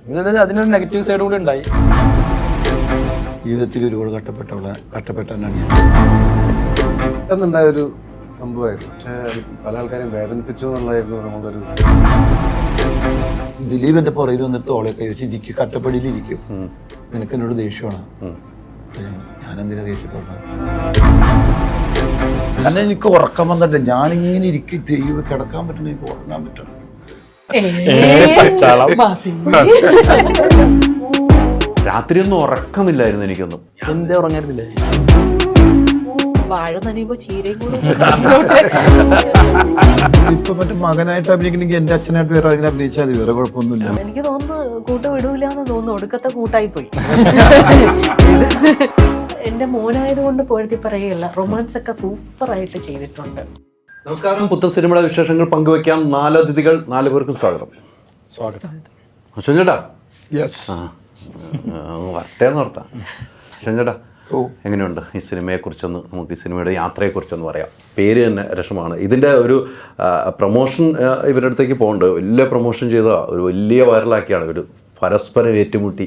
അതിനൊരു negative side കൂടി ഉണ്ടായി. ജീവിതത്തിൽ ഒരുപാട് കഷ്ടപ്പെട്ടവനാണ് ഞാൻ. പെട്ടെന്നുണ്ടായൊരു സംഭവമായിരുന്നു. പക്ഷേ പല ആൾക്കാരെയും വേദനിപ്പിച്ചു എന്നുള്ളതായിരുന്നു നമ്മളൊരു. ദിലീപ് എൻ്റെ പുറയിൽ വന്നിട്ട് ഓളെ കൈ വെച്ച് ഇരിക്കും, കട്ടപ്പടിയിലിരിക്കും. നിനക്ക് എന്നോട് ദേഷ്യമാണ്. ഞാനെന്തിനാ ദേഷ്യപ്പെടുന്നത്? കാരണം എനിക്ക് ഉറക്കം വന്നിട്ട് ഞാനിങ്ങനെ ഇരിക്കും, ദൈവം കിടക്കാൻ പറ്റുന്ന എനിക്ക് ഉറങ്ങാൻ പറ്റണം. രാത്രിയൊന്നും ഉറക്കമില്ലായിരുന്നു എനിക്കൊന്നും. എന്തേ ഉറങ്ങായിരുന്നില്ലേ? വാഴ നനയുമ്പോ ചീരയും കൂടെ. ഇപ്പൊ മറ്റേ മകനായിട്ട് അഭിനയിക്കണമെങ്കിൽ എന്റെ അച്ഛനായിട്ട് വേറെ അങ്ങനെ അഭിനയിച്ചാൽ മതി, വേറെ കുഴപ്പമൊന്നുമില്ല. എനിക്ക് തോന്നുന്നു കൂട്ട് വിടൂലെന്ന് തോന്നുന്നു. ഒടുക്കത്തെ കൂട്ടായി പോയി. എന്റെ മോനായത് കൊണ്ട് പോഴത്തി പറയുകയല്ല, റൊമാൻസ് ഒക്കെ സൂപ്പർ ആയിട്ട് ചെയ്തിട്ടുണ്ട്. നമസ്കാരം. പുത്തൻ സിനിമയുടെ വിശേഷങ്ങൾ പങ്കുവയ്ക്കാം. 4 അതിഥികൾ, 4 പേർക്കും സ്വാഗതം. അശ്വൻ ചേട്ടാ വരട്ടേന്ന് ഓർത്താ. അശ്വൻ ചേട്ടാ എങ്ങനെയുണ്ട് ഈ സിനിമയെക്കുറിച്ചൊന്ന്, നമുക്ക് ഈ സിനിമയുടെ യാത്രയെക്കുറിച്ചൊന്ന് പറയാം. പേര് തന്നെ രസമാണ്. ഇതിൻ്റെ ഒരു പ്രൊമോഷൻ ഇവരുടെ അടുത്തേക്ക് പോകുന്നുണ്ട്. വലിയ പ്രൊമോഷൻ ചെയ്ത ഒരു വലിയ വൈറലാക്കിയാണ് ഇവർ പരസ്പരം ഏറ്റുമുട്ടി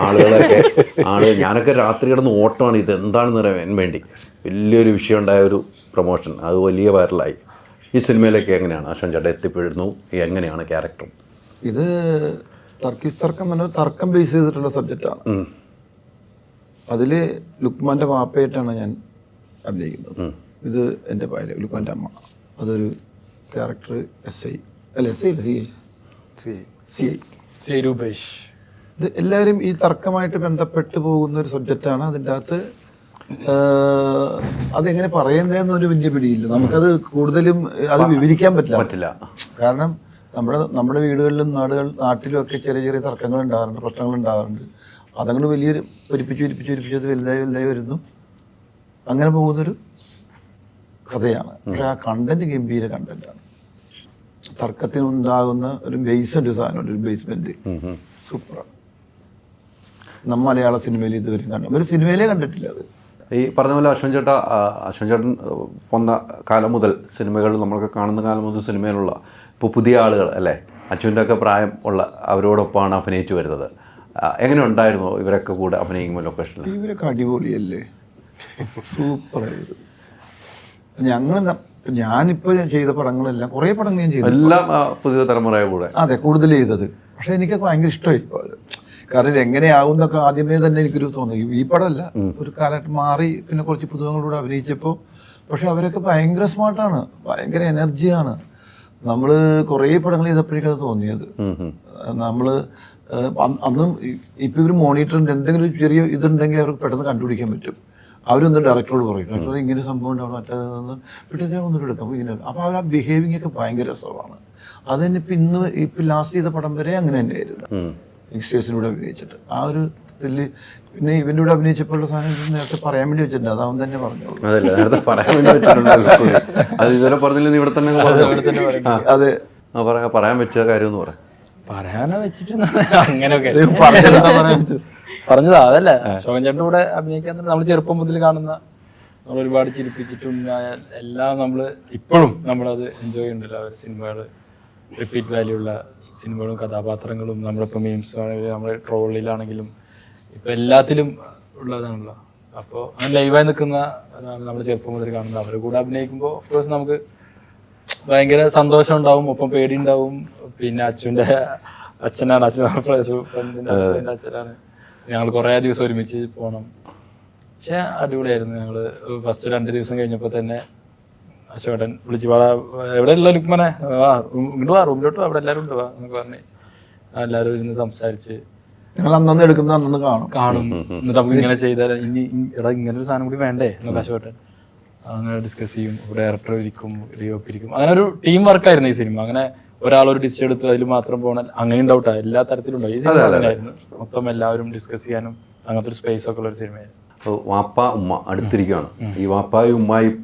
ആളുകളൊക്കെ. ഞാനൊക്കെ രാത്രി കിടന്ന് ഓട്ടമാണ് ഇത് എന്താണെന്ന് അറിയാൻ വേണ്ടി. വലിയൊരു വിഷയം ഉണ്ടായ ഒരു പ്രൊമോഷൻ, അത് വലിയ വൈറലായി. ഈ സിനിമയിലേക്ക് എങ്ങനെയാണ് അശ്വൻ ചേട്ടാ എത്തിപ്പെടുന്നു? എങ്ങനെയാണ് ക്യാരക്ടർ? ഇത് ടർക്കിഷ് തർക്കം എന്ന തർക്കം ബേസ് ചെയ്തിട്ടുള്ള സബ്ജക്റ്റാണ്. അതിൽ ലുക്മാൻ്റെ വാപ്പയായിട്ടാണ് ഞാൻ അഭിനയിക്കുന്നത്. ഇത് എൻ്റെ ഭാര്യ ലുക്മാൻ്റെ അമ്മ. അതൊരു ക്യാരക്ടർ SI അല്ല, SI അല്ല, CI രൂപേഷ്. ഇത് എല്ലാവരും ഈ തർക്കമായിട്ട് ബന്ധപ്പെട്ട് പോകുന്ന ഒരു സബ്ജക്റ്റാണ്. അതിൻ്റെ അകത്ത് അതെങ്ങനെ പറയുന്നതെന്നൊരു വലിയ പിടിയില്ല. നമുക്കത് കൂടുതലും അത് വിവരിക്കാൻ പറ്റില്ല. കാരണം നമ്മുടെ വീടുകളിലും നാട്ടിലും ഒക്കെ ചെറിയ ചെറിയ തർക്കങ്ങൾ ഉണ്ടാകാറുണ്ട്, പ്രശ്നങ്ങൾ ഉണ്ടാകാറുണ്ട്. അതങ്ങനെ വലിയൊരു പെരുപ്പിച്ച് അത് വലുതായി വരുന്നു. അങ്ങനെ പോകുന്നൊരു കഥയാണ്. പക്ഷെ ആ കണ്ടന്റ് ഗംഭീര കണ്ടന്റാണ്. തർക്കത്തിനുണ്ടാകുന്ന ഒരു ബേസ് ഒരു സാധനമുണ്ട്, ഒരു ബേസ്മെന്റ് സൂപ്പറാണ്. മലയാള സിനിമയിൽ ഇതുവരെ ഒരു സിനിമയിലേ കണ്ടിട്ടില്ല അത്. ഈ പറഞ്ഞ പോലെ അശ്വൻ ചേട്ടൻ വന്ന കാലം മുതൽ സിനിമകൾ നമ്മളൊക്കെ കാണുന്ന കാലം മുതൽ സിനിമയിലുള്ള ഇപ്പോൾ പുതിയ ആളുകൾ അല്ലേ, അശ്വൻ്റെ ഒക്കെ പ്രായം ഉള്ള അവരോടൊപ്പമാണ് അഭിനയിച്ചു വരുന്നത്. എങ്ങനെ ഉണ്ടായിരുന്നു ഇവരൊക്കെ കൂടെ അഭിനയിക്കുമ്പോൾ ലൊക്കേഷനിൽ? ഇവരൊക്കെ അടിപൊളിയല്ലേ, സൂപ്പറായിരുന്നു. ഞാനിപ്പോൾ ചെയ്ത പടങ്ങളെല്ലാം കുറേ പടങ്ങൾ ഞാൻ ചെയ്തു, എല്ലാം പുതിയ തലമുറയെ കൂടെ. അതെ, കൂടുതൽ ചെയ്തത്. പക്ഷെ എനിക്കൊക്കെ ഭയങ്കര ഇഷ്ടമായി ഇപ്പോൾ അത്. കാരണം ഇത് എങ്ങനെയാവും എന്നൊക്കെ ആദ്യമേ തന്നെ എനിക്കൊരു തോന്നി. ഈ പടമല്ല, ഒരു കാലഘട്ടം മാറി പിന്നെ കുറച്ച് പുതുമങ്ങളൂടെ അഭിനയിച്ചപ്പോൾ. പക്ഷെ അവരൊക്കെ ഭയങ്കര സ്മാർട്ടാണ്, ഭയങ്കര എനർജിയാണ്. നമ്മൾ കുറേ പടങ്ങൾ ചെയ്തപ്പോഴേക്കും അത് തോന്നിയത്. നമ്മൾ അന്നും ഇപ്പം ഇവർ മോണിറ്ററിൻ്റെ എന്തെങ്കിലും ഒരു ചെറിയ ഇതുണ്ടെങ്കിൽ അവർക്ക് പെട്ടെന്ന് കണ്ടുപിടിക്കാൻ പറ്റും. അവരൊന്ന് ഡയറക്ടറോട് പറയും, ഡയറക്ടർ ഇങ്ങനെ സംഭവം ഉണ്ടാവും, മറ്റേതൊന്ന് പെട്ടെന്ന് ഒന്നിട്ട് എടുക്കാം ഇങ്ങനെ. അപ്പോൾ അവർ ആ ബിഹേവിങ് ഒക്കെ ഭയങ്കര രസമാണ്. അത് തന്നെ ഇപ്പം ലാസ്റ്റ് ചെയ്ത പടം വരെ അങ്ങനെ തന്നെയായിരുന്നു. യങ്സ്റ്റേഴ്സിനൂടെ അഭിനയിച്ചിട്ട് ആ ഒരു ഇതിൽ. പിന്നെ ഇവൻ്റെ കൂടെ അഭിനയിച്ചപ്പോഴുള്ള സാധനം നേരത്തെ പറയാൻ വേണ്ടി വെച്ചിട്ടുണ്ട്, അത് അവൻ തന്നെ പറഞ്ഞോളൂ. അതെ, പറയാൻ വെച്ച കാര്യം എന്ന് പറയാനോ വെച്ചിട്ട് അങ്ങനെയൊക്കെ പറഞ്ഞതാ. അതല്ല, ശോകൻ ചേട്ടൻ്റെ കൂടെ അഭിനയിക്കാൻ നമ്മൾ ചെറുപ്പം മുതൽ കാണുന്ന, നമ്മൾ ഒരുപാട് ചിരിപ്പിച്ചിട്ടും എല്ലാം നമ്മൾ ഇപ്പോഴും നമ്മളത് എൻജോയ് ചെയ്യുന്നുണ്ടല്ലോ. അവർ സിനിമകൾ റിപ്പീറ്റ് വാല്യൂ ഉള്ള സിനിമകളും കഥാപാത്രങ്ങളും നമ്മളിപ്പോൾ മീംസ് ആണെങ്കിലും നമ്മുടെ ട്രോളിലാണെങ്കിലും ഇപ്പം എല്ലാത്തിലും ഉള്ളതാണല്ലോ. അപ്പോൾ അങ്ങനെ ലൈവായി നിൽക്കുന്ന ഒരാൾ നമ്മൾ ചെറുപ്പം മുതൽ കാണുന്നത്. അവരുടെ കൂടെ അഭിനയിക്കുമ്പോൾ ഓഫ്കോഴ്സ് നമുക്ക് ഭയങ്കര സന്തോഷം ഉണ്ടാവും, ഒപ്പം പേടി ഉണ്ടാവും. പിന്നെ അച്ഛൻ്റെ അച്ഛനാണ്, ഫ്രണ്ടിൻ്റെ അച്ഛനാണ്. ഞങ്ങൾ കുറേ ദിവസം ഒരുമിച്ച് പോകണം. പക്ഷെ അടിപൊളിയായിരുന്നു. ഞങ്ങൾ ഫസ്റ്റ് 2 ദിവസം കഴിഞ്ഞപ്പോൾ തന്നെ അശോകൻ വിളിച്ച് പാടാ, എവിടെയുള്ള ലുക്മനെ ഇങ്ങോട്ട് വാ, റൂമിലോട്ട് അവിടെ എല്ലാവരും ഉണ്ട് വാ എന്നൊക്കെ പറഞ്ഞ് എല്ലാവരും ഇരുന്ന് സംസാരിച്ച് ഞങ്ങൾ അന്നു എടുക്കുന്ന അന്നു കാണും. എന്നിട്ട് നമുക്ക് ഇങ്ങനെ ചെയ്താൽ ഇനി എടാ ഇങ്ങനെ ഒരു സാധനം കൂടി വേണ്ടേ എന്നൊക്കെ അശോകൻ അങ്ങനെ ഡിസ്കസ് ചെയ്യും. ഡയറക്ടർ ഇരിക്കും, ഡിഒപി ഇരിക്കും. അങ്ങനെ ഒരു ടീം വർക്കായിരുന്നു ഈ സിനിമ. അങ്ങനെ ഒരാളൊരു ഡിസിഷൻ എടുത്ത് അതിൽ മാത്രം പോകണം അങ്ങനെ ഉണ്ടാവട്ടെ, എല്ലാ തരത്തിലും ഉണ്ടാവും. ഈ സിനിമ അങ്ങനെയായിരുന്നു. മൊത്തം എല്ലാവരും ഡിസ്കസ് ചെയ്യാനും അങ്ങനത്തെ ഒരു സ്പേസ് ഒക്കെ ഉള്ള ഒരു സിനിമയായിരുന്നു. വാപ്പ ഉമ്മ അടുത്തിരിക്കുകയാണ്. ഈ വാപ്പായും ഉമ്മായും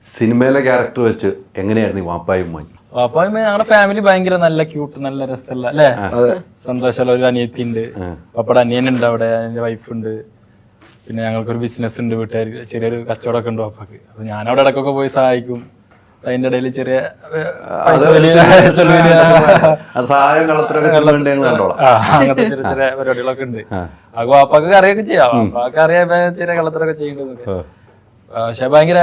സിനിമയിലെ ക്യാരക്ടർ വെച്ച് എങ്ങനെയായിരുന്നു ഈ വാപ്പായും ഉമ്മായും? വാപ്പായും ഞങ്ങളുടെ ഫാമിലി ഭയങ്കര നല്ല ക്യൂട്ട്, നല്ല രസമുള്ള അല്ലേ, സന്തോഷമുള്ള ഒരു അനിയത്തി ഉണ്ട്. പപ്പയുടെ അനിയനുണ്ട് അവിടെ, എൻ്റെ വൈഫുണ്ട്. പിന്നെ ഞങ്ങൾക്കൊരു ബിസിനസ് ഉണ്ട്, വീട്ടുകാർ ചെറിയൊരു കച്ചവടമൊക്കെ ഉണ്ട് പപ്പക്ക്. അപ്പോൾ ഞാനവിടെ ഇടയ്ക്കൊക്കെ പോയി സഹായിക്കും. അതിന്റെ ഇടയിൽ ചെറിയ സഹായം കളത്തിലൊക്കെ കണ്ടോളാം. അങ്ങനത്തെ ചെറിയ ചെറിയ പരിപാടികളൊക്കെ ഉണ്ട്. അപ്പൊ വാപ്പാക്ക് അറിയൊക്കെ ചെയ്യാം, വാപ്പാക്ക് അറിയാൻ ചെറിയ കളത്തിലൊക്കെ ചെയ്യേണ്ടതൊക്കെ. പക്ഷെ ഭയങ്കര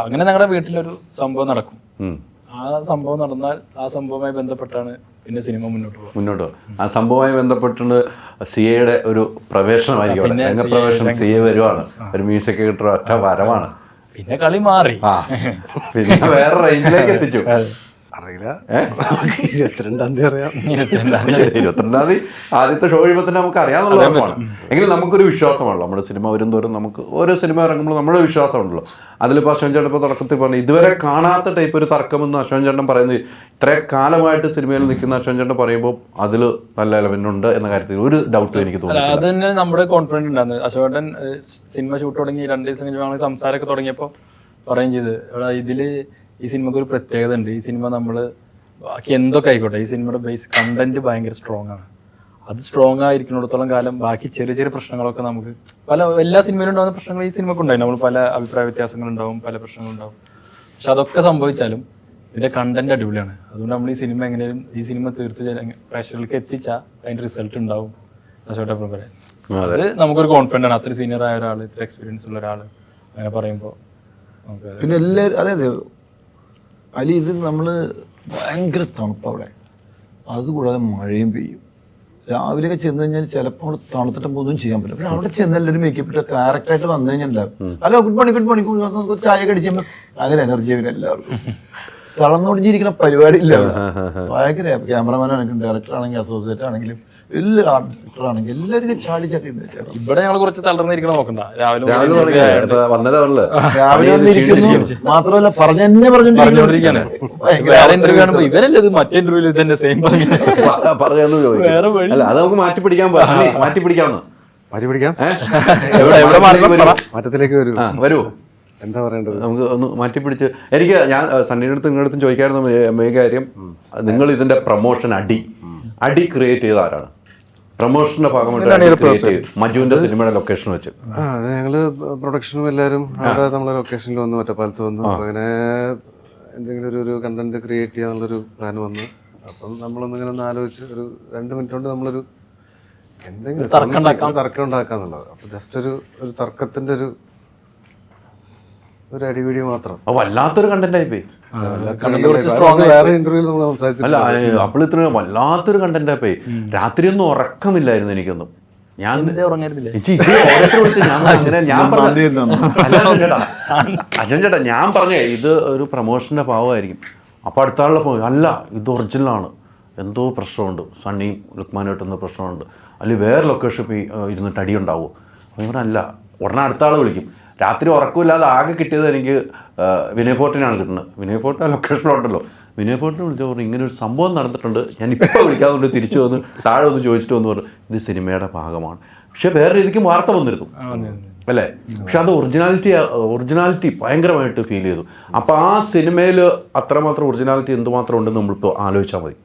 അങ്ങനെ ഞങ്ങളുടെ വീട്ടിലൊരു സംഭവം നടക്കും. ആ സംഭവം നടന്നാൽ ആ സംഭവവുമായി ബന്ധപ്പെട്ടാണ് പിന്നെ സിനിമ മുന്നോട്ട് പോകും. ആ സംഭവവുമായി ബന്ധപ്പെട്ടുണ്ട് സിയയുടെ ഒരു പ്രവേശനമായിരിക്കും. രംഗപ്രവേശനം സിയ വരുവാണ്, ഒരു മ്യൂസിക് കിട്ടുന്ന ഒറ്റ വരവാണ്. പിന്നെ കളി മാറി, പിന്നെ വേറെ റേഞ്ചിലേക്ക് എത്തിച്ചു. അറിയില്ല, 22-ാം തീയതി അറിയാം. 22-ാം തീയതി ആദ്യത്തെ ഷോ കഴിയുമ്പോൾ തന്നെ നമുക്ക് അറിയാവുന്നതാണ്. എങ്കിലും നമുക്കൊരു വിശ്വാസമാണല്ലോ, നമ്മുടെ സിനിമ വരും തോറും നമുക്ക് ഓരോ സിനിമ ഇറങ്ങുമ്പോൾ നമ്മുടെ വിശ്വാസമുണ്ടല്ലോ. അതിലിപ്പോൾ അശ്വൻ ചേട്ടൻ ഇപ്പോൾ തുടക്കത്തിൽ പറഞ്ഞു ഇതുവരെ കാണാത്ത ടൈപ്പ് ഒരു തർക്കമെന്ന് അശ്വൻ ചേട്ടൻ പറയുന്നത്. ഇത്ര കാലമായിട്ട് സിനിമയിൽ നിൽക്കുന്ന അശ്വൻ ചേട്ടൻ പറയുമ്പോൾ അതിൽ നല്ല എലമെന്റ് ഉണ്ട് എന്ന കാര്യത്തിൽ ഒരു ഡൗട്ടും എനിക്ക് തോന്നുന്നു. അത് തന്നെ നമ്മുടെ കോൺഫിഡൻസ് ഉണ്ടായിരുന്നു. അശോകൻ സിനിമ ഷൂട്ട് തുടങ്ങി 2 ദിവസം കഴിഞ്ഞ് സംസാരമൊക്കെ തുടങ്ങിയപ്പോൾ പറയുകയും ചെയ്ത്, എടാ ഇതില് ഈ സിനിമക്ക് ഒരു പ്രത്യേകത ഉണ്ട്. ഈ സിനിമ നമ്മൾ ബാക്കി എന്തൊക്കെ ആയിക്കോട്ടെ, ഈ സിനിമയുടെ ബേസ് കണ്ടന്റ് ഭയങ്കര സ്ട്രോങ് ആണ്. അത് സ്ട്രോങ് ആയിരിക്കുന്നിടത്തോളം കാലം ബാക്കി ചെറിയ ചെറിയ പ്രശ്നങ്ങളൊക്കെ നമുക്ക് എല്ലാ സിനിമയിലും ഉണ്ടാകുന്ന പ്രശ്നങ്ങൾ ഈ സിനിമക്ക് ഉണ്ടായി. നമ്മൾ പല അഭിപ്രായ വ്യത്യാസങ്ങളുണ്ടാവും, പല പ്രശ്നങ്ങളുണ്ടാവും. പക്ഷെ അതൊക്കെ സംഭവിച്ചാലും ഇതിന്റെ കണ്ടന്റ് അടിപൊളിയാണ്. അതുകൊണ്ട് നമ്മൾ ഈ സിനിമ എങ്ങനെയും ഈ സിനിമ തീർത്ത് പ്രേക്ഷകർക്ക് എത്തിച്ചാൽ അതിന്റെ റിസൾട്ട് ഉണ്ടാവും. അശോകൻ പറയാൻ അത് നമുക്കൊരു കോൺഫിഡൻ്റ് ആണ്. അത്ര സീനിയർ ആയ ഒരാൾ, ഇത്ര എക്സ്പീരിയൻസ് ഉള്ള ഒരാൾ അങ്ങനെ പറയുമ്പോൾ നമുക്ക്. പിന്നെ എല്ലാവരും അതെ അതെ അലി, ഇത് നമ്മൾ ഭയങ്കര തണുപ്പ് അവിടെ, അതുകൂടാതെ മഴയും പെയ്യും. രാവിലെയൊക്കെ ചെന്ന് കഴിഞ്ഞാൽ ചിലപ്പോൾ അവിടെ തണുത്തിട്ട് ഒന്നും ചെയ്യാൻ പറ്റില്ല. പക്ഷെ അവിടെ ചെന്ന് എല്ലാവരും മേക്കപ്പ് ഇട്ട് കറക്റ്റായിട്ട് വന്നു കഴിഞ്ഞാൽ ഉണ്ടാവും. Hello good morning, good morning, ചായ കടിച്ചുമ്പോൾ അങ്ങനെ എനർജി ആവില്ല എല്ലാവർക്കും. തളർന്നൊടിഞ്ഞിരിക്കുന്ന പരിപാടി ഇല്ല അവിടെ. ഭയങ്കര ക്യാമറമാനാണെങ്കിലും ഡയറക്ടർ ആണെങ്കിലും അസോസിയേറ്റ് ആണെങ്കിലും എല്ലാ ആർട്ട് ഡയറക്ടർ ആണെങ്കിലും എല്ലാവരും ചാടി ചാടി. ഇവിടെ ഞങ്ങൾ കുറച്ച് തളർന്നിരിക്കണം, നോക്കണ്ട. രാവിലെ വന്നിരിക്കുന്നു മാത്രമല്ല പറഞ്ഞോണ്ടിരിക്കുകയാണ്. വേറെ ഇന്റർവ്യൂ കാണുമ്പോ ഇവരല്ലേ ഇത് മറ്റേ ഇന്റർവ്യൂവിൽ തന്നെ സെയിം വേറെ അല്ല, അത് നമുക്ക് മാറ്റി പിടിക്കാൻ മാറ്റി പിടിക്കാമെന്ന് മാറ്റി പിടിക്കാം. മാറ്റത്തിലേക്ക് വരൂ. എന്താ പറയേണ്ടത്, നമുക്ക് ഒന്ന് മാറ്റിപ്പിടിച്ച്. എനിക്ക് ഞാൻ സണ്ണിയുടെ അടുത്ത് നിങ്ങളുടെ അടുത്തും ചോദിക്കാറുണ്ട് മെയിൻ കാര്യം, നിങ്ങൾ ഇതിന്റെ പ്രൊമോഷൻ അടി ക്രിയേറ്റ് ചെയ്ത ആരാണ്? പ്രൊമോഷന്റെ ഭാഗമായിട്ട് മജുവിന്റെ സിനിമയുടെ ലൊക്കേഷൻ വെച്ച് അത് ഞങ്ങള് പ്രൊഡക്ഷനും എല്ലാവരും അവിടെ നമ്മളെ ലൊക്കേഷനിൽ വന്നു, ഒറ്റപ്പാലത്ത് വന്നു. അങ്ങനെ എന്തെങ്കിലും ഒരു കണ്ടന്റ് ക്രിയേറ്റ് ചെയ്യാന്നുള്ളൊരു പ്ലാൻ വന്നു. അപ്പം നമ്മളൊന്നിങ്ങനെ ഒന്ന് ആലോചിച്ച് ഒരു 2 മിനിറ്റ് കൊണ്ട് നമ്മളൊരു എന്തെങ്കിലും തർക്കം ഉണ്ടാക്കാന്നുള്ളത്. അപ്പൊ ജസ്റ്റ് ഒരു തർക്കത്തിന്റെ ഒരു അടിപിടി മാത്രം. വല്ലാത്തൊരു കണ്ടന്റ് ആയിപ്പോയി. വേറെ ഇന്റർവ്യൂ നമ്മൾ സംസാരിച്ചു. അല്ല, അപ്പോൾ ഇത്ര വല്ലാത്തൊരു കണ്ടന്റ് ആയിപ്പോയി. രാത്രിയൊന്നും ഉറക്കമില്ലായിരുന്നു എനിക്കൊന്നും. ഞാൻ അജൻ ചേട്ടാ ഞാൻ പറഞ്ഞേ ഇത് ഒരു പ്രൊമോഷന്റെ ഭാവമായിരിക്കും. അപ്പൊ അടുത്ത ആളുടെ പോയി അല്ല ഇത് ഒറിജിനലാണ്, എന്തോ പ്രശ്നമുണ്ട്, സണ്ണിയും ലുക്മാനായിട്ട് എന്തോ പ്രശ്നമുണ്ട്, അല്ലെങ്കിൽ വേറെ ലൊക്കേഷൻ ഇരുന്നിട്ട് അടി ഉണ്ടാവുമോ? അപ്പോൾ അല്ല, ഉടനെ അടുത്ത ആൾ വിളിക്കും. രാത്രി ഉറക്കമില്ലാതെ ആകെ കിട്ടിയത് എനിക്ക് വിനയ് ഫോർട്ടിനാണ് കിട്ടുന്നത്. വിനയ് ഫോർട്ട് ആ ലൊക്കേഷനുണ്ടല്ലോ, വിനയ് ഫോർട്ടിനെ വിളിച്ചാൽ പറഞ്ഞു ഇങ്ങനെ ഒരു സംഭവം നടന്നിട്ടുണ്ട്, ഞാൻ ഇപ്പോൾ വിളിക്കാതെ തിരിച്ചു വന്ന് താഴെ ഒന്ന് ചോദിച്ചിട്ട് വന്ന് പറഞ്ഞു ഇത് സിനിമയുടെ ഭാഗമാണ്. പക്ഷെ വേറെ രീതിക്കും വാർത്ത വന്നിരുന്നു അല്ലേ? പക്ഷെ അത് ഒറിജിനാലിറ്റി ഭയങ്കരമായിട്ട് ഫീൽ ചെയ്തു. അപ്പോൾ ആ സിനിമയിൽ അത്രമാത്രം ഒറിജിനാലിറ്റി എന്തുമാത്രം ഉണ്ടെന്ന് നമ്മളിപ്പോൾ ആലോചിച്ചാൽ മതി.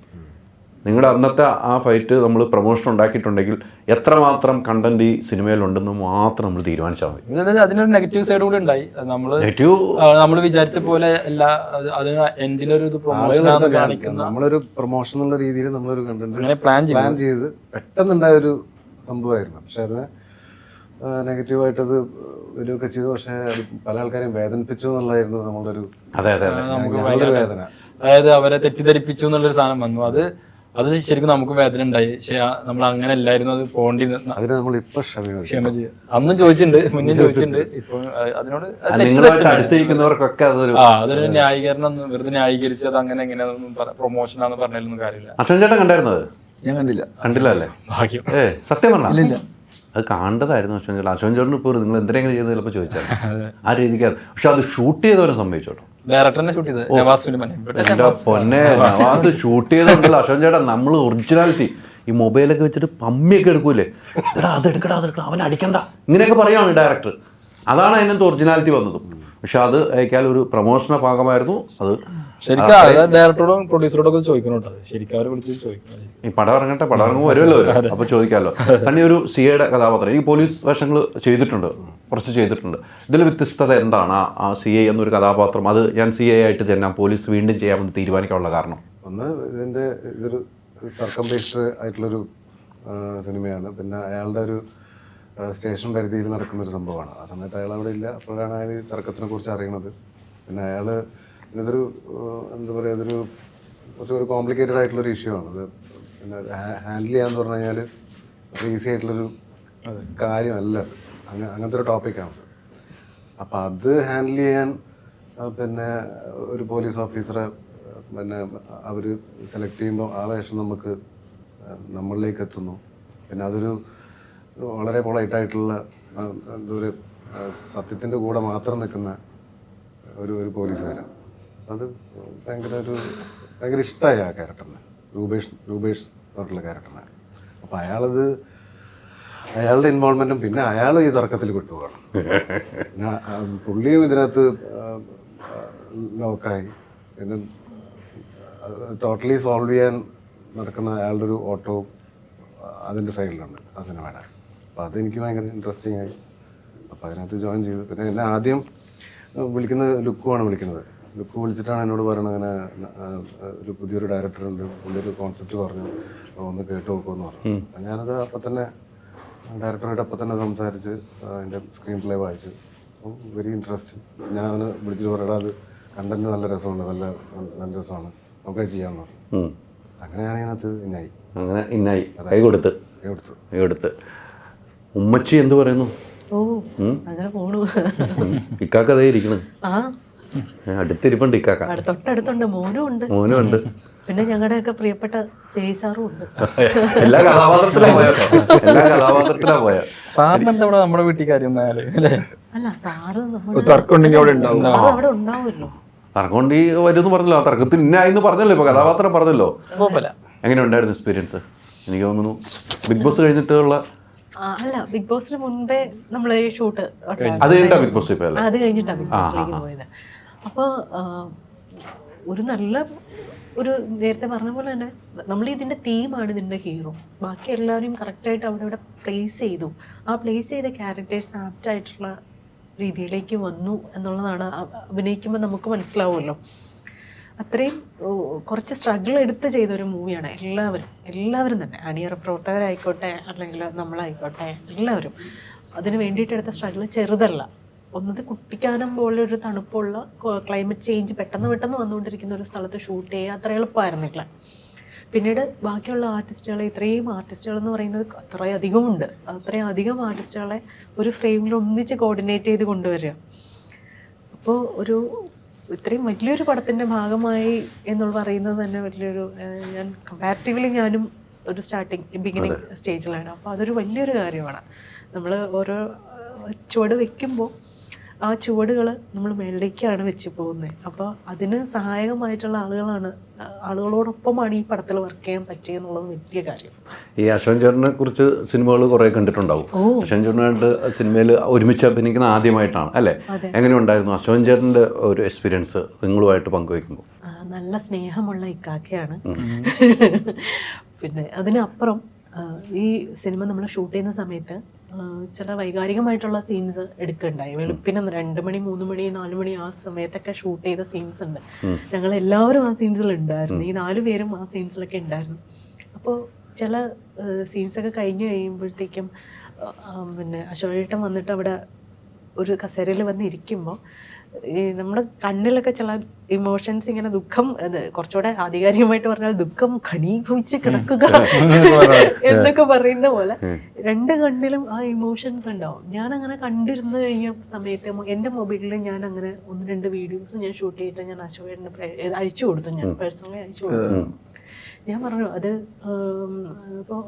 നിങ്ങളുടെ അന്നത്തെ ആ ഫൈറ്റ് നമ്മൾ പ്രൊമോഷൻ ഉണ്ടാക്കിയിട്ടുണ്ടെങ്കിൽ എത്രമാത്രം കണ്ടന്റ് ഈ സിനിമയിലുണ്ടെന്ന് മാത്രം നമ്മൾ തീരുമാനിച്ചാൽ മതി. അതിനൊരു നെഗറ്റീവ് സൈഡ് കൂടി ഉണ്ടായി. നമ്മൾ വിചാരിച്ച പോലെ അല്ല, അതിന് എൻഡിലൊരു നമ്മളൊരു പ്രൊമോഷൻ എന്നുള്ള രീതിയിൽ നമ്മളൊരു കണ്ടന്റ് പ്ലാൻ ചെയ്ത് പെട്ടെന്നുണ്ടായ ഒരു സംഭവമായിരുന്നു. പക്ഷെ അതിനെ നെഗറ്റീവായിട്ടത് വരുമൊക്കെ ചെയ്തു. പക്ഷെ അത് പല ആൾക്കാരെയും വേദനിപ്പിച്ചു എന്നുള്ളതായിരുന്നു നമ്മളുടെ ഒരു വേദന. അതായത് അവരെ തെറ്റിദ്ധരിപ്പിച്ചു എന്നുള്ളൊരു സാധനം വന്നു. അത് ശരിക്കും നമുക്ക് വേദന ഉണ്ടായി. പക്ഷെ നമ്മൾ അങ്ങനെ അല്ലായിരുന്നു അത് പോകേണ്ടി. അതിന് നമ്മൾ ഇപ്പൊ ക്ഷമ ചെയ്യും. അന്നും ചോദിച്ചിട്ടുണ്ട്, മുന്നേ ചോദിച്ചിട്ടുണ്ട്. ഇപ്പൊ അതിനോട് അതൊരു ന്യായീകരണം, വെറുതെ ന്യായീകരിച്ചത് അങ്ങനെ എങ്ങനെ പ്രൊമോഷനാന്ന് പറഞ്ഞാലൊന്നും കാര്യമില്ല. അശ്വൻ ചേട്ടൻ കണ്ടായിരുന്നത്? ഞാൻ കണ്ടില്ല അല്ലേ? ഭാഗ്യം. സത്യം പറഞ്ഞില്ല, അത് കാണേണ്ടതായിരുന്നു അശ്വൻ ചേട്ടൻ. അശ്വൻ ചേട്ടൻ ഇപ്പോൾ നിങ്ങൾ എന്തെങ്കിലും ചെയ്ത് ചിലപ്പോൾ ചോദിച്ചാൽ ആ രീതിക്ക്. പക്ഷെ അത് ഷൂട്ട് ചെയ്തവരെ സംഭവിച്ചോട്ടോ, ഡയറക്ടറിനെ ഷൂട്ട് ചെയ്തത് നവാസ് സുലൈമാൻ. പൊന്നെ നവാസ് ഷൂട്ട് ചെയ്തോണ്ടല്ലോ അശ്വൻ ചേട്ടൻ. നമ്മൾ ഒറിജിനാലിറ്റി ഈ മൊബൈലൊക്കെ വെച്ചിട്ട് പമ്മിയൊക്കെ എടുക്കൂലേ, അതെടുക്കടാ അവൻ അടിക്കണ്ട ഇങ്ങനെയൊക്കെ പറയുകയാണ് ഡയറക്ടർ. അതാണ് അതിനകത്ത് ഒറിജിനാലിറ്റി വന്നതും. പക്ഷെ അത് അയക്കാൽ ഒരു പ്രൊമോഷന്റെ ഭാഗമായിരുന്നു അത്. ശരിക്കും ഡയറക്ടറോടും പ്രൊഡ്യൂസറോടും ഒക്കെ ചോദിക്കണം കേട്ടോ, ശരിക്കും അവരെ വിളിച്ച് ചോദിക്കണം. ഈ പടം ഇറങ്ങട്ടെ, പടം ഇറങ്ങുമ്പോൾ വരുമല്ലോ അപ്പോൾ ചോദിക്കാമല്ലോ. സണ്ണി ഒരു സിഐയുടെ കഥാപാത്രം, ഈ പോലീസ് വേഷങ്ങൾ ചെയ്തിട്ടുണ്ട്, കുറച്ച് ചെയ്തിട്ടുണ്ട്. ഇതിൽ വ്യത്യസ്തത എന്താണ്? ആ CI എന്നൊരു കഥാപാത്രം, അത് ഞാൻ CI ആയിട്ട് ചെല്ലാം പോലീസ് വീണ്ടും ചെയ്യാമെന്ന് തീരുമാനിക്കാനുള്ള കാരണം? ഒന്ന് ഇതൊരു തർക്കം ബേസ്ഡ് ആയിട്ടുള്ളൊരു സിനിമയാണ്. പിന്നെ അയാളുടെ ഒരു സ്റ്റേഷൻ പരിധിയിൽ നടക്കുന്നൊരു സംഭവമാണ്. ആ സമയത്ത് അയാൾ അവിടെ ഇല്ല, അപ്പോഴാണ് അയാൾ ഈ തർക്കത്തിനെ കുറിച്ച് അറിയുന്നത്. പിന്നെ അയാൾ ഇതൊരു എന്താ പറയുക, ഇതൊരു കുറച്ചൊരു കോംപ്ലിക്കേറ്റഡ് ആയിട്ടുള്ളൊരു ഇഷ്യൂ ആണ്. അത് പിന്നെ ഹാൻഡിൽ ചെയ്യാന്ന് പറഞ്ഞു കഴിഞ്ഞാൽ അത്ര ഈസി ആയിട്ടുള്ളൊരു കാര്യമല്ല. അങ്ങനത്തെ ഒരു ടോപ്പിക്കാണ്. അപ്പം അത് ഹാൻഡിൽ ചെയ്യാൻ പിന്നെ ഒരു പോലീസ് ഓഫീസറെ പിന്നെ അവർ സെലക്ട് ചെയ്യുമ്പോൾ ആ വേഷം നമുക്ക് നമ്മളിലേക്ക് എത്തുന്നു. പിന്നെ അതൊരു വളരെ പൊളൈറ്റായിട്ടുള്ള എന്താ പറയുക, സത്യത്തിൻ്റെ കൂടെ മാത്രം നിൽക്കുന്ന ഒരു പോലീസുകാരൻ. അത് ഭയങ്കര ഇഷ്ടമായി ആ ക്യാരക്ടറിന്, രൂപേഷ് പറഞ്ഞിട്ടുള്ള ക്യാരക്ടറിന്. അപ്പം അയാളുടെ ഇൻവോൾവ്മെൻറ്റും പിന്നെ അയാൾ ഈ തർക്കത്തിൽ പെട്ടുപോവാണ്. പുള്ളിയും ഇതിനകത്ത് ലോക്കായി. പിന്നെ ടോട്ടലി സോൾവ് ചെയ്യാൻ നടക്കുന്ന അയാളുടെ ഒരു ഓട്ടവും അതിൻ്റെ സൈഡിലുണ്ട് ആ സിനിമയുടെ. അപ്പോൾ അതെനിക്ക് ഭയങ്കര ഇൻട്രസ്റ്റിംഗ് ആയി. അപ്പോൾ അതിനകത്ത് ജോയിൻ ചെയ്തു. പിന്നെ എന്നെ ആദ്യം വിളിക്കുന്നത് ലുക്കുമാണ് വിളിക്കുന്നത്. ലുക്ക് വിളിച്ചിട്ടാണ് എന്നോട് പറയുന്നത്, അങ്ങനെ ഒരു പുതിയൊരു ഡയറക്ടറുണ്ട്, പുള്ളിയൊരു കോൺസെപ്റ്റ് പറഞ്ഞു, ഒന്ന് കേട്ട് നോക്കുമെന്ന് പറഞ്ഞു. അപ്പം ഞാനത് അപ്പം തന്നെ ഡയറക്ടറായിട്ട് അപ്പം തന്നെ സംസാരിച്ച് അതിൻ്റെ സ്ക്രീൻ പ്ലേ വായിച്ചു. അപ്പം വെരി ഇൻട്രസ്റ്റിംഗ്. ഞാൻ അവന് വിളിച്ചിട്ട് പറയടാ, അത് കണ്ടന്റ് നല്ല രസമുണ്ട്, നല്ല രസമാണ്, നമുക്ക് ചെയ്യാമെന്ന് പറഞ്ഞു. അങ്ങനെ ഞാനതിനകത്ത് ഇന്നായി കൈ കൊടുത്ത്. ഉമ്മച്ചി എന്ത് പറയുന്നു? അങ്ങനെ പോണു. ഇക്കാക്ക അതേ ഇരിക്കണ്, അടുത്തിരിപ്പുണ്ട് ഇക്കാക്ക. തൊട്ടടുത്തുണ്ട്, മോനും ഉണ്ട്. പിന്നെ ഞങ്ങളുടെയൊക്കെ പ്രിയപ്പെട്ട സാറും ഉണ്ട്. എല്ലാ കഥാപാത്രത്തിലാ പോയ. സാറിന് എന്താ നമ്മുടെ വീട്ടിൽ കാര്യം? അല്ല, സാറ് അവിടെ ഉണ്ടാവുമല്ലോ. തർക്കം വരുമെന്ന് പറഞ്ഞല്ലോ, ആ തർക്കത്തിന് ഇന്നായിന്ന് പറഞ്ഞല്ലോ, ഇപ്പൊ കഥാപാത്രം പറഞ്ഞല്ലോ. എങ്ങനെ ഉണ്ടായിരുന്നു എക്സ്പീരിയൻസ്? എനിക്ക് തോന്നുന്നു ബിഗ് ബോസ് കഴിഞ്ഞിട്ടുള്ള അല്ല, ബിഗ് ബോസിന് മുൻപേ നമ്മള് ഷൂട്ട് അത് കഴിഞ്ഞിട്ടാ ബിഗ് ബോസ് അത് കഴിഞ്ഞിട്ടാണ് ബിഗ് ബോസിലേക്ക് പോയത്. അപ്പോൾ ഒരു നേരത്തെ പറഞ്ഞ പോലെ തന്നെ നമ്മൾ ഇതിന്റെ തീമാണ് ഇതിന്റെ ഹീറോ. ബാക്കി എല്ലാവരും കറക്റ്റായിട്ട് അവിടെ പ്ലേസ് ചെയ്തു. ആ പ്ലേസ് ചെയ്ത ക്യാരക്ടേഴ്സ് ആപ്റ്റ് ആയിട്ടുള്ള രീതിയിലേക്ക് വന്നു എന്നുള്ളതാണ് അഭിനയിക്കുമ്പോൾ നമുക്ക് മനസ്സിലാവുമല്ലോ. അത്രയും കുറച്ച് സ്ട്രഗിൾ എടുത്ത് ചെയ്തൊരു മൂവിയാണ്. എല്ലാവരും തന്നെ, അണിയറ പ്രവർത്തകരായിക്കോട്ടെ അല്ലെങ്കിൽ നമ്മളായിക്കോട്ടെ, എല്ലാവരും അതിന് വേണ്ടിയിട്ടെടുത്ത സ്ട്രഗിൾ ചെറുതല്ല. ഒന്നത് കുട്ടിക്കാനം പോലൊരു തണുപ്പുള്ള ക്ലൈമറ്റ് ചേഞ്ച് പെട്ടെന്ന് വന്നുകൊണ്ടിരിക്കുന്ന ഒരു സ്ഥലത്ത് ഷൂട്ട് ചെയ്യുക അത്ര എളുപ്പമായിരുന്നില്ല. പിന്നീട് ബാക്കിയുള്ള ഇത്രയും ആർട്ടിസ്റ്റുകൾ എന്ന് പറയുന്നത് അത്രയും അധികം ആർട്ടിസ്റ്റുകളെ ഒരു ഫ്രെയിമിൽ ഒന്നിച്ച് കോർഡിനേറ്റ് ചെയ്ത് കൊണ്ടുവരിക. അപ്പോൾ ഇത്രയും വലിയൊരു പടത്തിൻ്റെ ഭാഗമായി എന്നുള്ള പറയുന്നത് തന്നെ വലിയൊരു, ഞാനും ഒരു ബിഗിനിങ് സ്റ്റേജിലാണ്. അപ്പോൾ അതൊരു വലിയൊരു കാര്യമാണ്. നമ്മൾ ഓരോ ചുവട് വെക്കുമ്പോൾ ആ ചുവടുകൾ നമ്മൾ മേളിലേക്കാണ് വെച്ച് പോകുന്നത്. അപ്പോൾ അതിന് സഹായകമായിട്ടുള്ള ആളുകളോടൊപ്പമാണ് ഈ പടത്തിൽ വർക്ക് ചെയ്യാൻ പറ്റിയെന്നുള്ളത് വലിയ കാര്യം. ഈ അശ്വൻ ചേട്ടനെ കുറിച്ച് സിനിമകൾ കുറേ കണ്ടിട്ടുണ്ടാവും. അശ്വൻ ചേട്ടനായിട്ട് സിനിമയിൽ ഒരുമിച്ച് അഭിനയിക്കുന്ന ആദ്യമായിട്ടാണ് അല്ലേ? എങ്ങനെ ഉണ്ടായിരുന്നു അശ്വൻ ചേട്ടൻ്റെ ഒരു എക്സ്പീരിയൻസ് നിങ്ങളുമായിട്ട് പങ്കുവയ്ക്കുമ്പോൾ? നല്ല സ്നേഹമുള്ള ഇക്കാക്കയാണ്. പിന്നെ അതിനപ്പുറം ഈ സിനിമ നമ്മൾ ഷൂട്ട് ചെയ്യുന്ന സമയത്ത് ചില വൈകാരികമായിട്ടുള്ള സീൻസ് എടുക്കുകയുണ്ടായി. വെളുപ്പിന് 2 മണി 3 മണി 4 മണി ആ സമയത്തൊക്കെ ഷൂട്ട് ചെയ്ത സീൻസ് ഉണ്ട്. ഞങ്ങൾ എല്ലാവരും ആ സീൻസിൽ ഉണ്ടായിരുന്നു. ഈ 4 പേരും ആ സീൻസിലൊക്കെ ഉണ്ടായിരുന്നു. അപ്പോൾ ചില സീൻസൊക്കെ കഴിഞ്ഞ് കഴിയുമ്പോഴത്തേക്കും പിന്നെ അശോകേട്ടൻ വന്നിട്ട് അവിടെ ഒരു കസേരയിൽ വന്നിരിക്കുമ്പോൾ ഈ നമ്മുടെ കണ്ണിലൊക്കെ ചില ഇമോഷൻസ് ഇങ്ങനെ ദുഃഖം, കുറച്ചുകൂടെ ആധികാരികമായിട്ട് പറഞ്ഞാൽ ദുഃഖം ഘനീഭവിച്ച് കിടക്കുക എന്നൊക്കെ പറയുന്ന പോലെ 2 കണ്ണിലും ആ ഇമോഷൻസ് ഉണ്ടാവും. ഞാൻ അങ്ങനെ കണ്ടിരുന്നു കഴിഞ്ഞ സമയത്ത് എൻ്റെ മൊബൈലിൽ ഞാൻ അങ്ങനെ 1-2 വീഡിയോസ് ഞാൻ ഷൂട്ട് ചെയ്തിട്ട് ഞാൻ അശോകേട്ടന് അയച്ചു കൊടുത്തു. ഞാൻ പേഴ്സണലി അയച്ചു കൊടുത്തു. ഞാൻ പറഞ്ഞു അത് ഇപ്പോൾ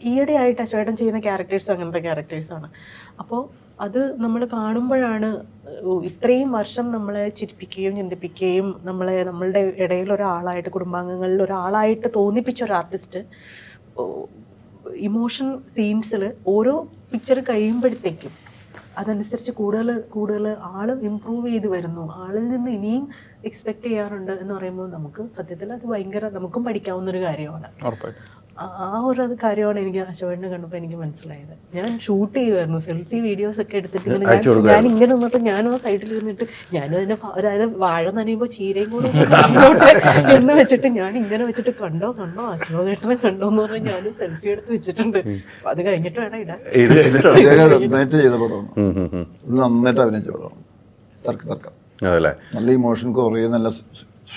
ഈയിടെയായിട്ട് അശോകേട്ടൻ ചെയ്യുന്ന ക്യാരക്ടേഴ്സ് അങ്ങനത്തെ ക്യാരക്ടേഴ്സാണ്. അപ്പോൾ അത് നമ്മൾ കാണുമ്പോഴാണ് ഇത്രയും വർഷം നമ്മളെ ചിരിപ്പിക്കുകയും ചിന്തിപ്പിക്കുകയും നമ്മളുടെ ഇടയിൽ ഒരാളായിട്ട്, കുടുംബാംഗങ്ങളിൽ ഒരാളായിട്ട് തോന്നിപ്പിച്ച ഒരു ആർട്ടിസ്റ്റ് ഇമോഷൻ സീൻസിൽ ഓരോ പിക്ചർ കഴിയുമ്പോഴത്തേക്കും അതനുസരിച്ച് കൂടുതൽ കൂടുതൽ ആൾ ഇമ്പ്രൂവ് ചെയ്ത് വരുന്നു. ആളിൽ നിന്ന് ഇനിയും എക്സ്പെക്റ്റ് ചെയ്യാറുണ്ട് എന്ന് പറയുമ്പോൾ നമുക്ക് സത്യത്തിൽ അത് ഭയങ്കര നമുക്കും പഠിക്കാവുന്നൊരു കാര്യമാണ്. ഉറപ്പായിട്ടും ആ ഒരു കാര്യമാണ് എനിക്ക് അശോകനെ കണ്ടപ്പോൾ എനിക്ക് മനസ്സിലായത്. ഞാൻ ഷൂട്ട് ചെയ്യുമായിരുന്നു, സെൽഫി വീഡിയോസ് ഒക്കെ എടുത്തിട്ട് ഇങ്ങനെ ഞാൻ ഇങ്ങനെ നിന്നിട്ട് ഞാനും ആ സൈഡിൽ ഇരുന്നിട്ട് ഞാനും അതിൻ്റെ അതായത് വാഴ നനയുമ്പോൾ ചീരയും കൂടെ എന്ന് വെച്ചിട്ട് ഞാൻ ഇങ്ങനെ വെച്ചിട്ട് കണ്ടോ അശോകേട്ടനെ കണ്ടോ എന്ന് പറഞ്ഞാൽ ഞാനും സെൽഫി എടുത്ത് വെച്ചിട്ടുണ്ട്. അപ്പൊ അത് കഴിഞ്ഞിട്ട് വേണം ഇടാൻ. നന്നായിട്ട് ചെയ്ത പടമാണ്, നന്നായിട്ട് അഭിനയിച്ച പടമാണ്. തർക്കം നല്ല ഇമോഷൻ, കുറേ നല്ല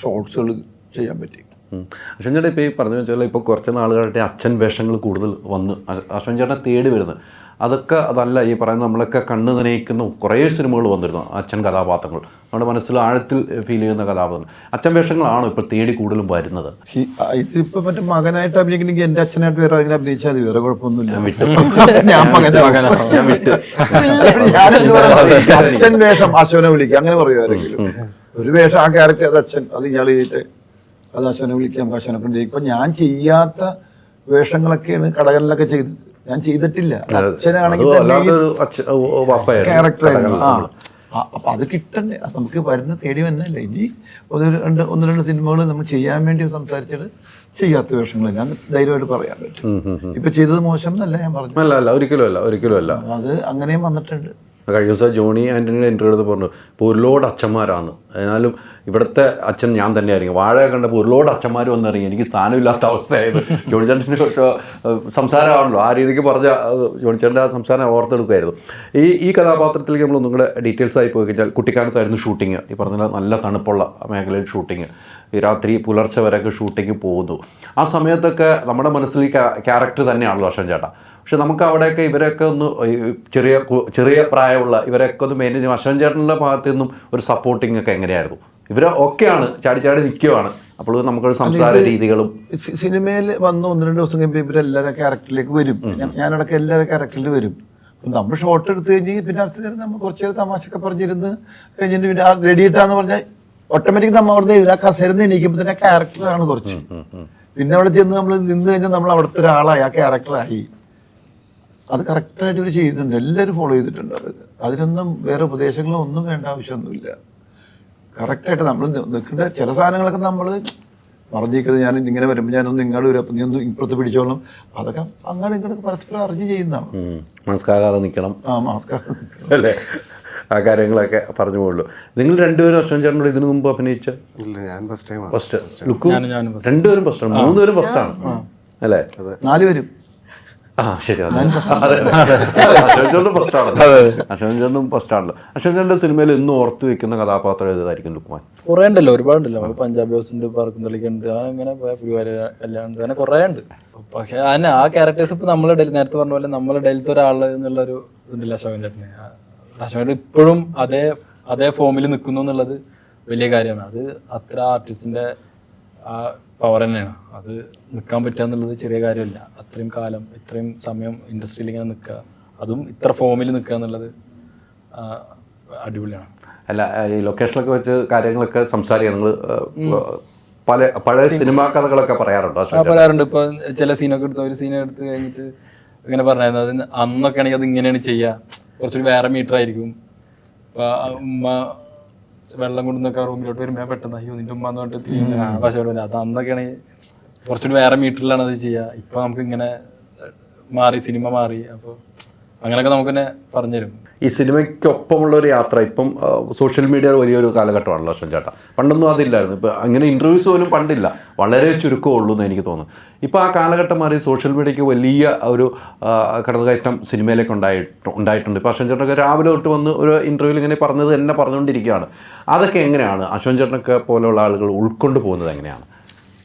ഷോർട്സുകൾ ചെയ്യാൻ പറ്റി. അശ്വൻ ചേട്ടൻ ഇപ്പോൾ ഈ പറഞ്ഞു വെച്ചാൽ ഇപ്പോൾ കുറച്ച് നാളുകളായിട്ട് അച്ഛൻ വേഷങ്ങൾ കൂടുതൽ വന്ന് അശ്വൻ ചേട്ടനെ തേടി വരുന്നത് അതൊക്കെ അതല്ല ഈ പറയുന്ന നമ്മളൊക്കെ കണ്ണ് നനയിക്കുന്ന കുറേ സിനിമകൾ വന്നിരുന്നു. അച്ഛൻ കഥാപാത്രങ്ങൾ നമ്മുടെ മനസ്സിൽ ആഴത്തിൽ ഫീൽ ചെയ്യുന്ന കഥാപാത്രങ്ങൾ അച്ഛൻ വേഷങ്ങളാണ് ഇപ്പോൾ തേടി കൂടുതലും വരുന്നത്. ഇതിപ്പോൾ മറ്റേ മകനായിട്ട് അഭിനയിക്കണമെങ്കിൽ എൻ്റെ അച്ഛനായിട്ട് വേറെ അങ്ങനെ അഭിനയിച്ചാൽ മതി, വേറെ കുഴപ്പമൊന്നുമില്ല. അച്ഛൻ വേഷം അശ്വനെ വിളിക്കുക അങ്ങനെ പറയുക ആരെങ്കിലും. ഒരു വേഷം ആ ക്യാരക്ടർ അത് അച്ഛൻ, അത് ഇയാൾ ചെയ്തിട്ട് അത് അശ്വനെ വിളിക്കാം, അശ്വനെ കൊണ്ട് ഇപ്പം ഞാൻ ചെയ്യാത്ത വേഷങ്ങളൊക്കെയാണ് കടകളിലൊക്കെ ചെയ്തത്. ഞാൻ ചെയ്തിട്ടില്ല. അച്ഛനാണെങ്കിൽ ക്യാരക്ടറായിരുന്നു. അപ്പൊ അത് കിട്ടണ്ടേ, നമുക്ക് വരുന്ന തേടി വന്നല്ലേ. ഇനി ഒന്ന് രണ്ട് സിനിമകൾ നമ്മൾ ചെയ്യാൻ വേണ്ടി സംസാരിച്ചിട്ട് ചെയ്യാത്ത വേഷങ്ങൾ ഞാൻ ധൈര്യമായിട്ട് പറയാൻ പറ്റും. ഇപ്പൊ ചെയ്തത് മോശം എന്നല്ല ഞാൻ പറഞ്ഞു. അല്ല ഒരിക്കലും അല്ല. അത് അങ്ങനെയും വന്നിട്ടുണ്ട്. കഴിഞ്ഞ ദിവസം ജോണി ആൻ്റണിയുടെ ഇൻ്റർവ്യൂ എടുത്ത് പറഞ്ഞു ഇപ്പോൾ ഒരുപാട് അച്ഛന്മാരാണ്, എന്നാലും ഇവിടുത്തെ അച്ഛൻ ഞാൻ തന്നെയായിരിക്കും. വാഴ കണ്ടപ്പോൾ ഒരുപാട് അച്ഛന്മാർ വന്നിറങ്ങി, എനിക്ക് സ്ഥാനമില്ലാത്ത അവസ്ഥയായിരുന്നു. ജോണിച്ചേട്ടൻ്റെ സംസാരമാണല്ലോ, ആ രീതിക്ക് പറഞ്ഞ ജോണിച്ചേട്ടൻ്റെ ആ സംസാരം ഓർത്തെടുക്കുമായിരുന്നു. ഈ കഥാപാത്രത്തിലേക്ക് നമ്മൾ ഒന്നും കൂടെ ഡീറ്റെയിൽസ് ആയി പോയി കഴിഞ്ഞാൽ കുട്ടിക്കാലത്തായിരുന്നു ഷൂട്ടിങ്. ഈ പറഞ്ഞ നല്ല തണുപ്പുള്ള മേഖലയിൽ ഷൂട്ടിങ്, ഈ രാത്രി പുലർച്ചെ വരെയൊക്കെ ഷൂട്ടിങ് പോകുന്നു. ആ സമയത്തൊക്കെ നമ്മുടെ മനസ്സിൽ ഈ ക്യാരക്ടർ തന്നെയാണല്ലോ അശ്വൻ ചേട്ടാ. പക്ഷെ നമുക്ക് അവിടെയൊക്കെ ഇവരൊക്കെ ഒന്ന് ചെറിയ പ്രായമുള്ള ഇവരൊക്കെ ഒന്ന് മെയിൻ ചെയ്യും. അശ്വൻ ചേട്ടൻ്റെ ഭാഗത്തു നിന്നും ഒരു സപ്പോർട്ടിങ് ഒക്കെ എങ്ങനെയായിരുന്നു? ഇവർ ഒക്കെയാണ് ചാടി നിൽക്കുകയാണ്, അപ്പോൾ നമുക്കൊരു സംസാര രീതികളും. സിനിമയിൽ വന്ന് 1-2 ദിവസം കഴിയുമ്പോൾ ഇവരെല്ലാവരും ക്യാരക്ടറിലേക്ക് വരും. ഞാനടക്കം എല്ലാവരും ക്യാരക്ടറിൽ വരും. നമ്മൾ ഷോട്ട് എടുത്ത് കഴിഞ്ഞ് പിന്നെ അടുത്ത നേരം നമ്മൾ കുറച്ച് നേരം തമാശയൊക്കെ പറഞ്ഞിരുന്ന് കഴിഞ്ഞിട്ട് പിന്നെ റെഡി ഇട്ടാന്ന് പറഞ്ഞാൽ ഓട്ടോമാറ്റിക് നമ്മൾ അവിടെ എഴുതാ കസേരന്ന് എണീക്കുമ്പോൾ തന്നെ ക്യാരക്ടറാണ് കുറച്ച്. പിന്നെ അവിടെ ചെന്ന് നമ്മൾ നിന്ന് കഴിഞ്ഞാൽ നമ്മൾ അവിടുത്തെ ഒരാളായി, ആ ക്യാരക്ടറായി. അത് കറക്റ്റായിട്ട് ഇവർ ചെയ്യുന്നുണ്ട്, എല്ലാവരും ഫോളോ ചെയ്തിട്ടുണ്ട്. അതിനൊന്നും വേറെ ഉപദേശങ്ങളോ ഒന്നും വേണ്ട ആവശ്യമൊന്നുമില്ല. കറക്റ്റായിട്ട് നമ്മൾ നിൽക്കേണ്ട ചില സാധനങ്ങളൊക്കെ നമ്മൾ പറഞ്ഞിരിക്കുന്നത്, ഞാൻ ഇങ്ങനെ വരുമ്പോൾ ഞാനൊന്ന് ഇങ്ങോട്ട് വരും, അപ്പം നീ ഒന്ന് ഇപ്പുറത്ത് പിടിച്ചോളും, അതൊക്കെ അങ്ങോട്ട് ഇങ്ങോട്ട് പരസ്പരം അറിഞ്ഞ് ചെയ്യുന്നതാണ്. മനസ്സിലാകാതെ നിൽക്കണം, മാസ്കാതെ അല്ലേ, ആ കാര്യങ്ങളൊക്കെ പറഞ്ഞു പോകുള്ളൂ. നിങ്ങൾ രണ്ടുപേരും അശ്വൻ ചേട്ടനോട് ഇതിനു മുമ്പ് അഭിനയിച്ച? ഇല്ല, ഞാൻ ഫസ്റ്റ് ടൈം. ലുക്കും രണ്ടുപേരും ഫസ്റ്റാണ്, 3 പേരും ഫസ്റ്റാണ് അല്ലേ? 4 പേരും. ശരി, അശ്വൻ ചേട്ടനും ഫസ്റ്റാണല്ലോ. അശ്വൻ ചേട്ടൻ്റെ സിനിമയിൽ ഇന്നും ഓർത്തു വെക്കുന്ന കഥാപാത്രം ഏതായിരിക്കും ലുക്മാൻ? കുറേ ഉണ്ടല്ലോ, ഒരുപാടുണ്ടല്ലോ. നമുക്ക് പഞ്ചാബി ഹൗസ് ഉണ്ട്, പറക്കും തളിക്കുണ്ട്, അങ്ങനെ പുലിവാര കല്യാണം ഉണ്ട്, അങ്ങനെ കുറേ ഉണ്ട്. പക്ഷെ അതിന് ആ ക്യാരക്ടേഴ്സ് ഇപ്പം നമ്മുടെ ഇടയിൽ നേരത്തെ പറഞ്ഞ പോലെ നമ്മുടെ ഇടയിലത്തെ ഒരാൾ എന്നുള്ളൊരു ഇതുണ്ടല്ലോ അശോകൻ ചേട്ടന്. അശോകൻ ഇപ്പോഴും അതേ ഫോമിൽ നിൽക്കുന്നു എന്നുള്ളത് വലിയ കാര്യമാണ്. അത് അത്ര ആർട്ടിസ്റ്റിൻ്റെ ആ പവർ തന്നെയാണ്. അത് നിൽക്കാൻ പറ്റുക എന്നുള്ളത് ചെറിയ കാര്യമല്ല. അത്രയും കാലം ഇത്രയും സമയം ഇൻഡസ്ട്രിയിൽ ഇങ്ങനെ നിൽക്കുക, അതും ഇത്ര ഫോമിൽ നിൽക്കുക എന്നുള്ളത് അടിപൊളിയാണ്. അല്ല, ഈ ലൊക്കേഷനൊക്കെ വെച്ച് കാര്യങ്ങളൊക്കെ സംസാരിക്കുക, നിങ്ങൾ പഴയ സിനിമാ കഥകളൊക്കെ പറയാറുണ്ടോ? പറയാറുണ്ട്. ഇപ്പോൾ ചില സീനൊക്കെ ഒരു സീൻ എടുത്ത് കഴിഞ്ഞിട്ട് ഇങ്ങനെ പറഞ്ഞായിരുന്നു, അത് അന്നൊക്കെ ആണെങ്കിൽ അത് ഇങ്ങനെയാണ് ചെയ്യുക, കുറച്ചൊരു വേറെ മീറ്റർ ആയിരിക്കും. ഇപ്പം ഉമ്മ വെള്ളം കൊണ്ടുവന്നൊക്കെ റൂമിലോട്ട് വരുമ്പോൾ പെട്ടെന്ന് അയ്യോ നിൻ്റെ ഉമ്മ എന്ന് പറഞ്ഞിട്ട് പക്ഷേ അത് അന്നൊക്കെയാണ് കുറച്ചുകൂടി വേറെ മീറ്ററിലാണ് അത് ചെയ്യുക. ഇപ്പം നമുക്ക് ഇങ്ങനെ മാറി, സിനിമ മാറി. അപ്പോൾ അങ്ങനെയൊക്കെ നമുക്ക് തന്നെ പറഞ്ഞുതരും. ഈ സിനിമയ്ക്കൊപ്പമുള്ള ഒരു യാത്ര ഇപ്പം സോഷ്യൽ മീഡിയ വലിയൊരു കാലഘട്ടമാണല്ലോ അശ്വൻ ചേട്ടാ. പണ്ടൊന്നും അതില്ലായിരുന്നു. ഇപ്പം അങ്ങനെ ഇൻ്റർവ്യൂസ് പോലും പണ്ടില്ല, വളരെ ചുരുക്കമുള്ളൂ എന്ന് എനിക്ക് തോന്നുന്നു. ഇപ്പോൾ ആ കാലഘട്ടം മാറി സോഷ്യൽ മീഡിയയ്ക്ക് വലിയ ഒരു കടന്നുകയറ്റം സിനിമയിലേക്ക് ഉണ്ടായിട്ടുണ്ട്. ഇപ്പോൾ അശ്വൻ ചേട്ടനൊക്കെ രാവിലെ തൊട്ട് വന്ന് ഒരു ഇൻ്റർവ്യൂവിൽ ഇങ്ങനെ പറഞ്ഞത് തന്നെ പറഞ്ഞുകൊണ്ടിരിക്കുകയാണ്. അതൊക്കെ എങ്ങനെയാണ് അശ്വൻ ചേട്ടനൊക്കെ പോലെയുള്ള ആളുകൾ ഉൾക്കൊണ്ട് പോകുന്നത് എങ്ങനെയാണ്?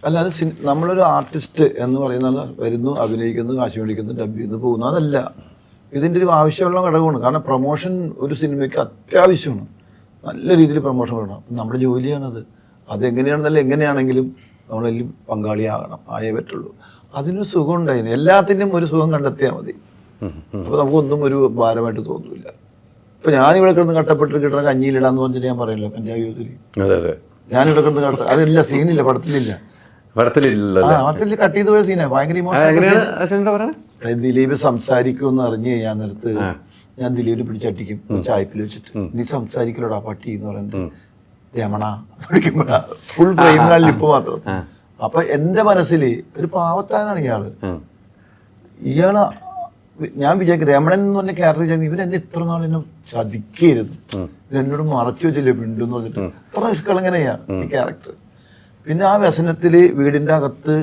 അല്ല, അത് നമ്മളൊരു ആർട്ടിസ്റ്റ് എന്ന് പറയുന്നത് വരുന്നു, അഭിനയിക്കുന്നു, കാശ് മേടിക്കുന്നു, ഡബ് ചെയ്യുന്നു, പോകുന്നു, അതല്ല. ഇതിൻ്റെ ഒരു ആവശ്യമുള്ള ഘടകമാണ്. കാരണം പ്രൊമോഷൻ ഒരു സിനിമയ്ക്ക് അത്യാവശ്യമാണ്. നല്ല രീതിയിൽ പ്രൊമോഷൻ വേണം. നമ്മുടെ ജോലിയാണത്. അതെങ്ങനെയാണെന്നല്ല, എങ്ങനെയാണെങ്കിലും നമ്മളതിൽ പങ്കാളിയാകണം, ആയേ പറ്റുള്ളൂ. അതിനൊരു സുഖം ഉണ്ടായിരുന്നു. എല്ലാത്തിനും ഒരു സുഖം കണ്ടെത്തിയാൽ മതി. അപ്പോൾ നമുക്കൊന്നും ഒരു ഭാരമായിട്ട് തോന്നില്ല. ഇപ്പം ഞാനിവിടെ കിടന്ന് കട്ടപ്പെട്ട് കിട്ടുന്ന കഞ്ഞിയിലിടാന്ന് പറഞ്ഞിട്ട് ഞാൻ പറയല്ലോ, പഞ്ചാബി യൂസിൽ ഞാനിവിടെ കിടന്ന് കട്ട, അതില്ല, സീനില്ല, പടത്തിലില്ല. പടത്തിലില്ലല്ലോ ആ പടത്തിൽ കട്ട് ചെയ്ത് പോയ സീനാണ് ഭയങ്കര എങ്ങനെയാണ് ഇമോഷണൽ. അശ്വൻ്റെ പറയണേ? ദിലീപ് സംസാരിക്കുമെന്ന് അറിഞ്ഞു കഴിഞ്ഞാൽ നേരത്ത് ഞാൻ ദിലീപിനെ പിടിച്ചടിക്കും ചായപ്പിൽ വെച്ചിട്ട്, നീ സംസാരിക്കലോടാ പട്ടി എന്ന് പറയുന്നത് രമണ വിളിക്കുമ്പോഴാ ഫുൾ ഫ്രെയിമിനാണ് ഇപ്പൊ മാത്രം. അപ്പൊ എന്റെ മനസ്സിൽ ഒരു പാവത്താനാണ് ഇയാള്. ഞാൻ വിചാരിക്കും രമണൻ എന്ന് പറഞ്ഞ ക്യാരക്ടർ വിചാരിക്കും ഇവൻ എന്നെ ഇത്ര നാൾ എന്നെ ചതിക്കരുത്, എന്നോട് മറച്ചു വെച്ചില്ലേ പിണ്ടെന്ന് പറഞ്ഞിട്ട് ഇത്ര നിഷ്കളങ്കനെയാണ് ഈ ക്യാരക്ടർ. പിന്നെ ആ വ്യസനത്തില് വീടിന്റെ അകത്ത്